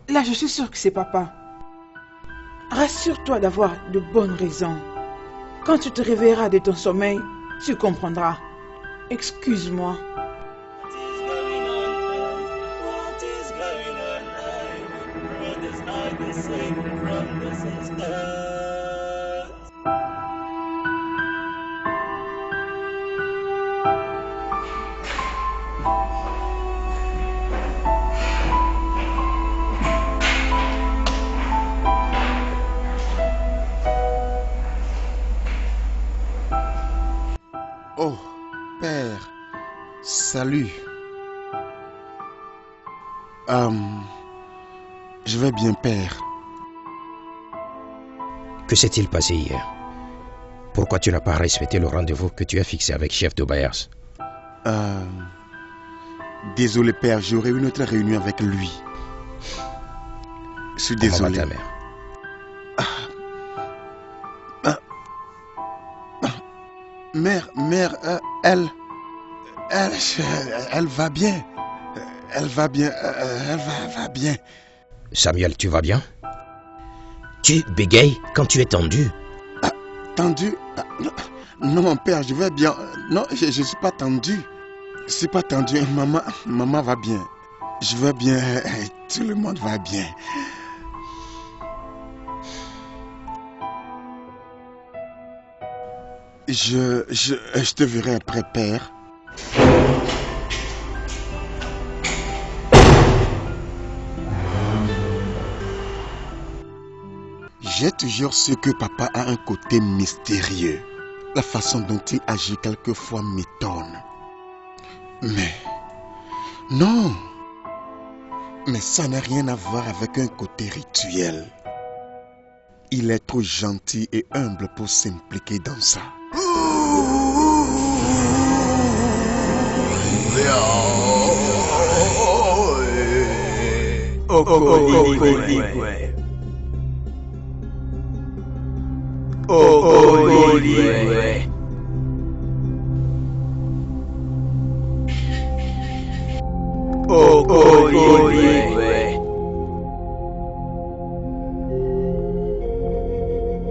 Là, je suis sûre que c'est papa. Rassure-toi d'avoir de bonnes raisons. Quand tu te réveilleras de ton sommeil, tu comprendras. Excuse-moi. Oh, père, salut. Je vais bien, père. Que s'est-il passé hier? Pourquoi tu n'as pas respecté le rendez-vous que tu as fixé avec chef de Bayers? Désolé, père, j'aurai une autre réunion avec lui. Je suis désolé. Comment va ta mère? Mère, elle va bien. Elle va bien, elle va bien. Samuel, tu vas bien? Tu bégayes quand tu es tendu. Tendu? Non, mon père, je vais bien. Non, je ne suis pas tendu. Je suis pas tendu. Maman va bien. Je vais bien. Tout le monde va bien. Je te verrai après, père. J'ai toujours su que papa a un côté mystérieux. La façon dont il agit quelquefois m'étonne. Mais... non. Mais ça n'a rien à voir avec un côté rituel. Il est trop gentil et humble pour s'impliquer dans ça.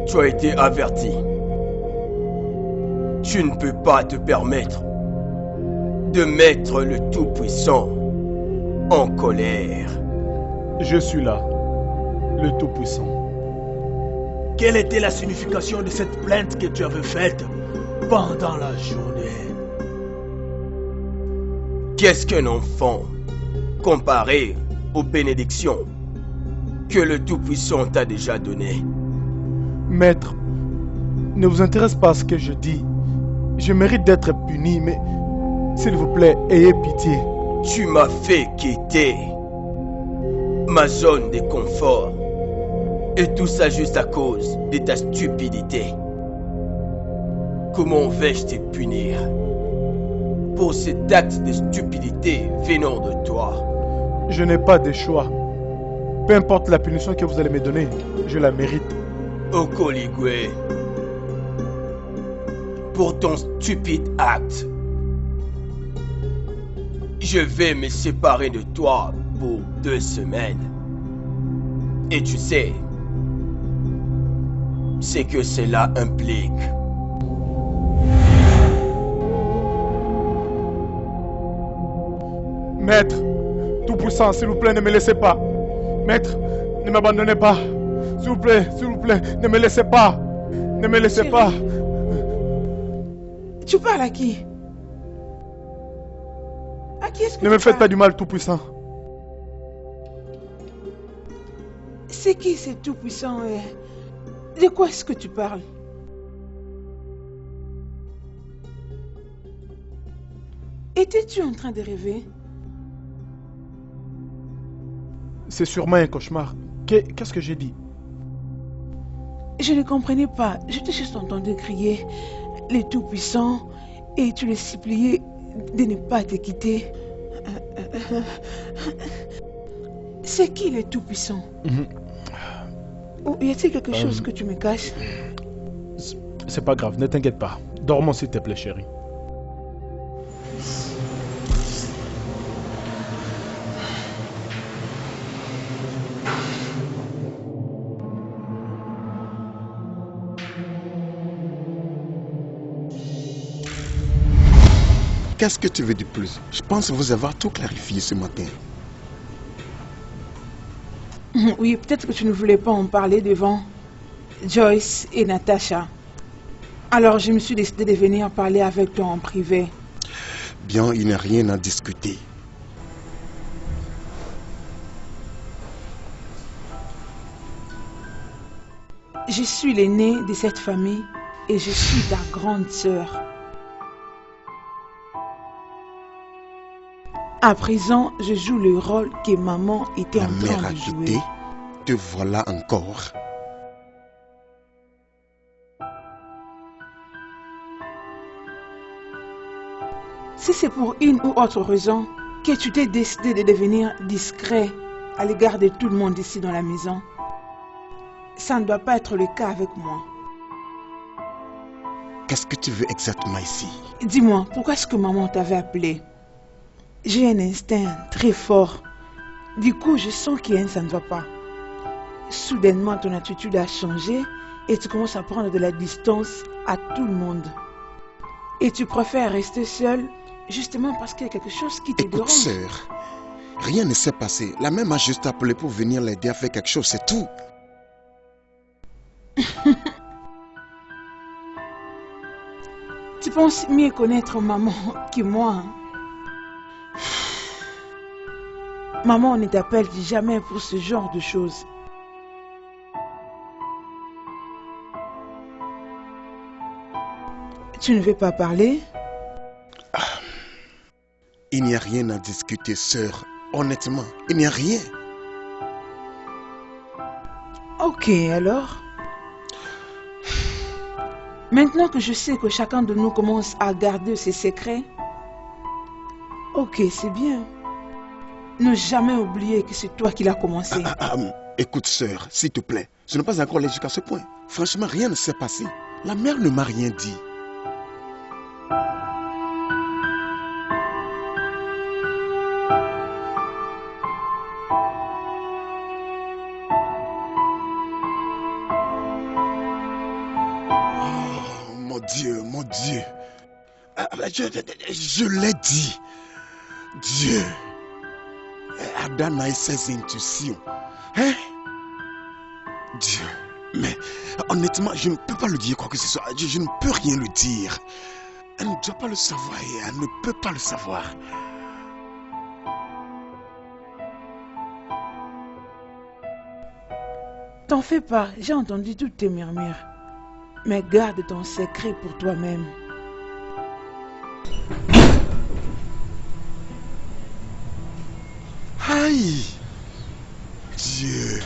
Tu as été averti. Tu ne peux pas te permettre de mettre le Tout-Puissant en colère. Je suis là, le Tout-Puissant. Quelle était la signification de cette plainte que tu avais faite pendant la journée? Qu'est-ce qu'un enfant comparé aux bénédictions que le Tout-Puissant t'a déjà données? Maître, ne vous intéresse pas à ce que je dis. Je mérite d'être puni, mais s'il vous plaît, ayez pitié. Tu m'as fait quitter ma zone de confort. Et tout ça juste à cause de ta stupidité. Comment vais-je te punir pour cet acte de stupidité venant de toi? Je n'ai pas de choix. Peu importe la punition que vous allez me donner, je la mérite. Okoligwe, pour ton stupide acte, je vais me séparer de toi pour 2 semaines. Et tu sais ce que cela implique. Maître, Tout-Puissant, s'il vous plaît, ne me laissez pas. Maître, ne m'abandonnez pas. S'il vous plaît, ne me laissez pas. Ne me laissez pas. Tu parles à qui? À qui est-ce que Ne me faites pas du mal, Tout-Puissant. C'est qui ce Tout-Puissant? De quoi est-ce que tu parles? Étais-tu en train de rêver? C'est sûrement un cauchemar. Qu'est-ce que j'ai dit? Je ne comprenais pas. Je t'ai juste entendu crier les Tout-Puissants et tu les suppliais de ne pas te quitter. C'est qui le Tout-Puissant? Ou y a-t-il quelque chose que tu me caches? C'est pas grave, ne t'inquiète pas. Dormons s'il te plaît, chérie. Qu'est-ce que tu veux de plus? Je pense vous avoir tout clarifié ce matin. Oui, peut-être que tu ne voulais pas en parler devant Joyce et Natasha. Alors je me suis décidé de venir parler avec toi en privé. Bien, il n'y a rien à discuter. Je suis l'aînée de cette famille et je suis ta grande sœur. À présent, je joue le rôle que maman était La en mère train a de jouer. quitté. Te voilà encore. Si c'est pour une ou autre raison que tu t'es décidé de devenir discret à l'égard de tout le monde ici dans la maison, ça ne doit pas être le cas avec moi. Qu'est-ce que tu veux exactement ici? Dis-moi, pourquoi est-ce que maman t'avait appelé? J'ai un instinct très fort. Du coup, je sens que ça ne va pas. Soudainement, ton attitude a changé et tu commences à prendre de la distance à tout le monde. Et tu préfères rester seule justement parce qu'il y a quelque chose qui te Écoute, dérange. sœur, rien ne s'est passé. La mère m'a juste appelé pour venir l'aider à faire quelque chose, c'est tout. Tu penses mieux connaître maman que moi. Maman ne t'appelle jamais pour ce genre de choses. Tu ne veux pas parler? Il n'y a rien à discuter, sœur. Honnêtement, il n'y a rien. Ok, alors. Maintenant que je sais que chacun de nous commence à garder ses secrets, ok, c'est bien. Ne jamais oublier que c'est toi qui l'as commencé. Écoute, sœur, s'il te plaît, je n'ai pas encore allé jusqu'à ce point. Franchement, rien ne s'est passé. La mère ne m'a rien dit. Oh, mon Dieu, mon Dieu. Je l'ai dit. Dieu. Adana et ses intuitions. Hein? Dieu. Mais honnêtement, je ne peux pas lui dire quoi que ce soit. Je ne peux rien lui dire. Elle ne doit pas le savoir et elle ne peut pas le savoir. T'en fais pas, j'ai entendu toutes tes murmures. Mais garde ton secret pour toi-même. Aïe! Dieu!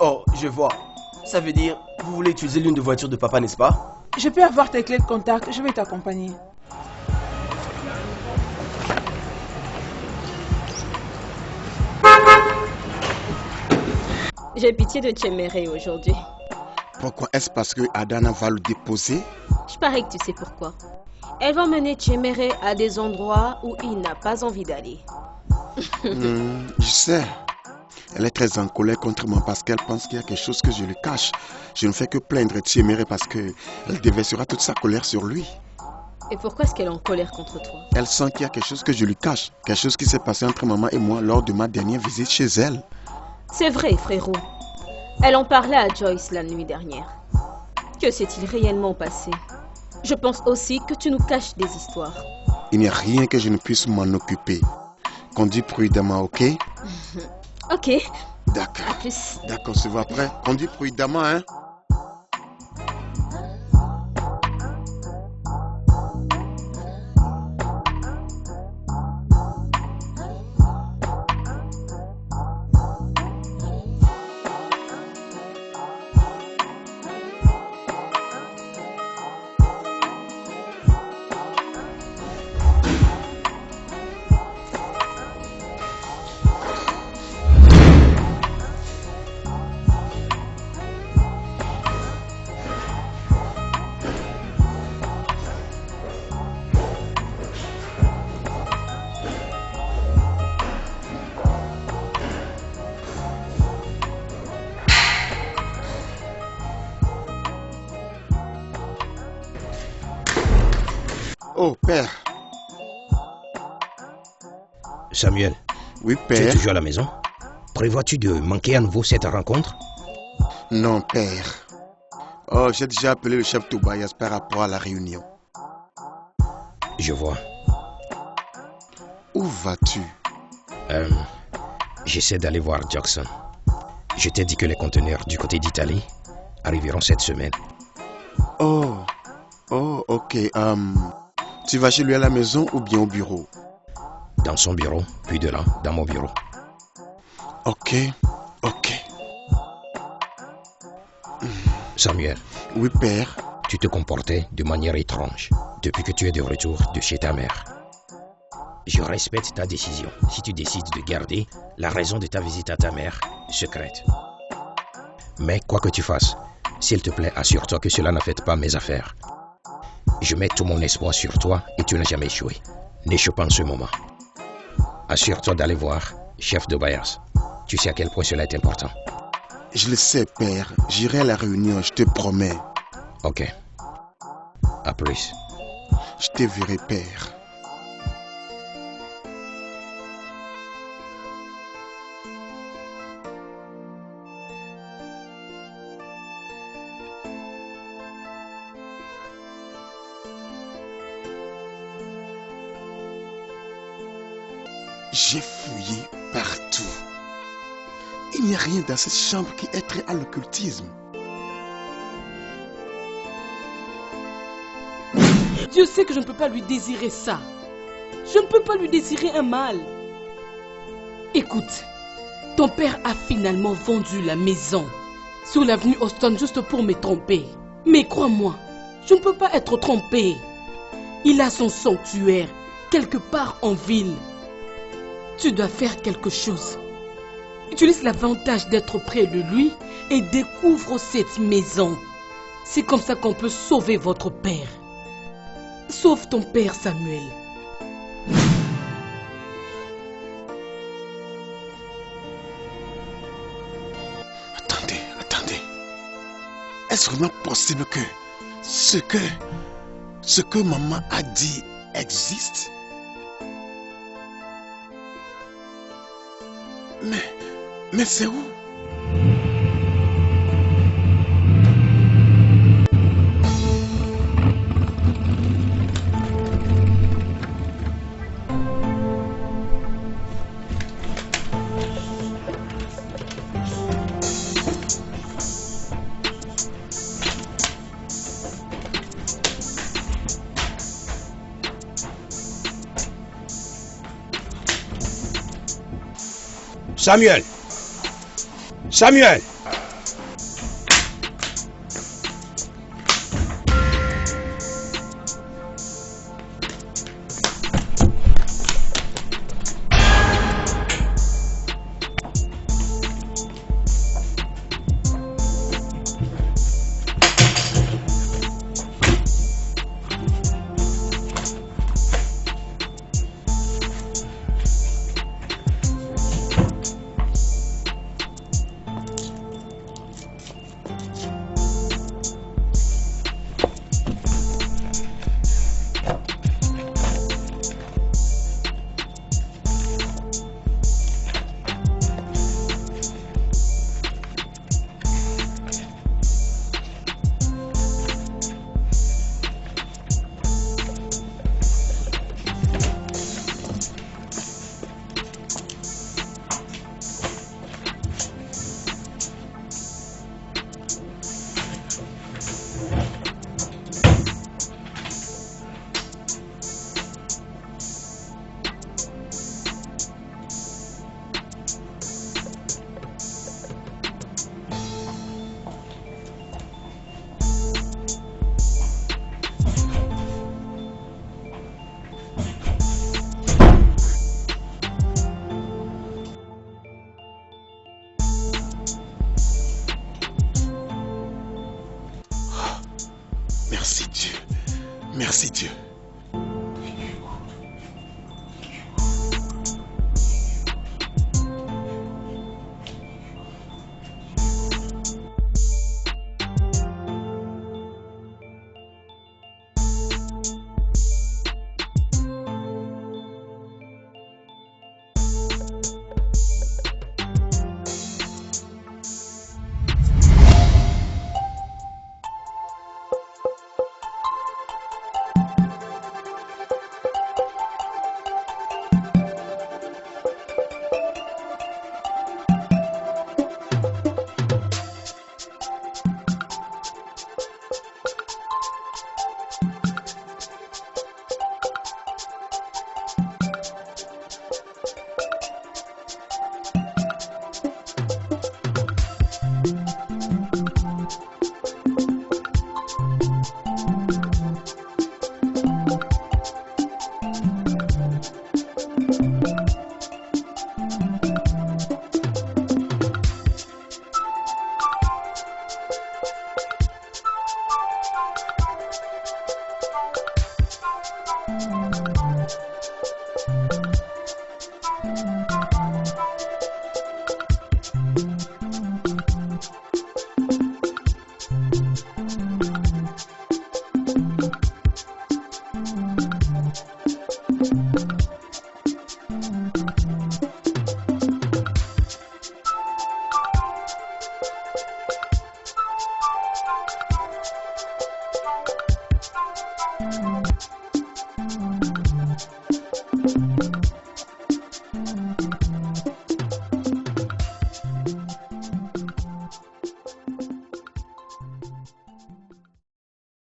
Oh, je vois. Ça veut dire, vous voulez utiliser l'une des voitures de papa, n'est-ce pas? Je peux avoir tes clés de contact, je vais t'accompagner. J'ai pitié de Tchemere aujourd'hui. Pourquoi? Est-ce parce que Adana va le déposer? Je parie que tu sais pourquoi. Elle va mener Tchemere à des endroits où il n'a pas envie d'aller. Je sais. Elle est très en colère contre moi parce qu'elle pense qu'il y a quelque chose que je lui cache. Je ne fais que plaindre Tchemere parce qu'elle déversera toute sa colère sur lui. Et pourquoi est-ce qu'elle est en colère contre toi? Elle sent qu'il y a quelque chose que je lui cache. Quelque chose qui s'est passé entre maman et moi lors de ma dernière visite chez elle. C'est vrai, frérot. Elle en parlait à Joyce la nuit dernière. Que s'est-il réellement passé? Je pense aussi que tu nous caches des histoires. Il n'y a rien que je ne puisse m'en occuper. Conduis prudemment, ok? Ok. D'accord. À plus. D'accord, se va après. Conduis prudemment, hein? Oh, père. Samuel, Oui, tu es père. toujours à la maison? Prévois-tu de manquer à nouveau cette rencontre? Non, père. Oh, j'ai déjà appelé le chef Tobias par rapport à la réunion. Je vois. Où vas-tu? J'essaie d'aller voir Jackson. Je t'ai dit que les conteneurs du côté d'Italie arriveront cette semaine. Oh, ok. Tu vas chez lui à la maison ou bien au bureau? Dans son bureau, puis de là, dans mon bureau. Ok. Samuel, Oui, père. tu te comportais de manière étrange depuis que tu es de retour de chez ta mère. Je respecte ta décision si tu décides de garder la raison de ta visite à ta mère secrète. Mais quoi que tu fasses, s'il te plaît, assure-toi que cela n'affecte pas mes affaires. Je mets tout mon espoir sur toi et tu n'as jamais échoué. N'échoue pas en ce moment. Assure-toi d'aller voir chef de Bayers. Tu sais à quel point cela est important. Je le sais, père. J'irai à la réunion, je te promets. Ok. À plus. Je te verrai, père. J'ai fouillé partout. Il n'y a rien dans cette chambre qui ait trait à l'occultisme. Dieu sait que je ne peux pas lui désirer ça. Je ne peux pas lui désirer un mal. Écoute, ton père a finalement vendu la maison sur l'avenue Austin juste pour me tromper. Mais crois-moi, je ne peux pas être trompé. Il a son sanctuaire quelque part en ville. Tu dois faire quelque chose. Utilise l'avantage d'être près de lui et découvre cette maison. C'est comme ça qu'on peut sauver votre père. Sauve ton père, Samuel. Attendez. Est-ce vraiment possible que ce que maman a dit existe? Mais c'est où? Samuel! Samuel! Merci Dieu.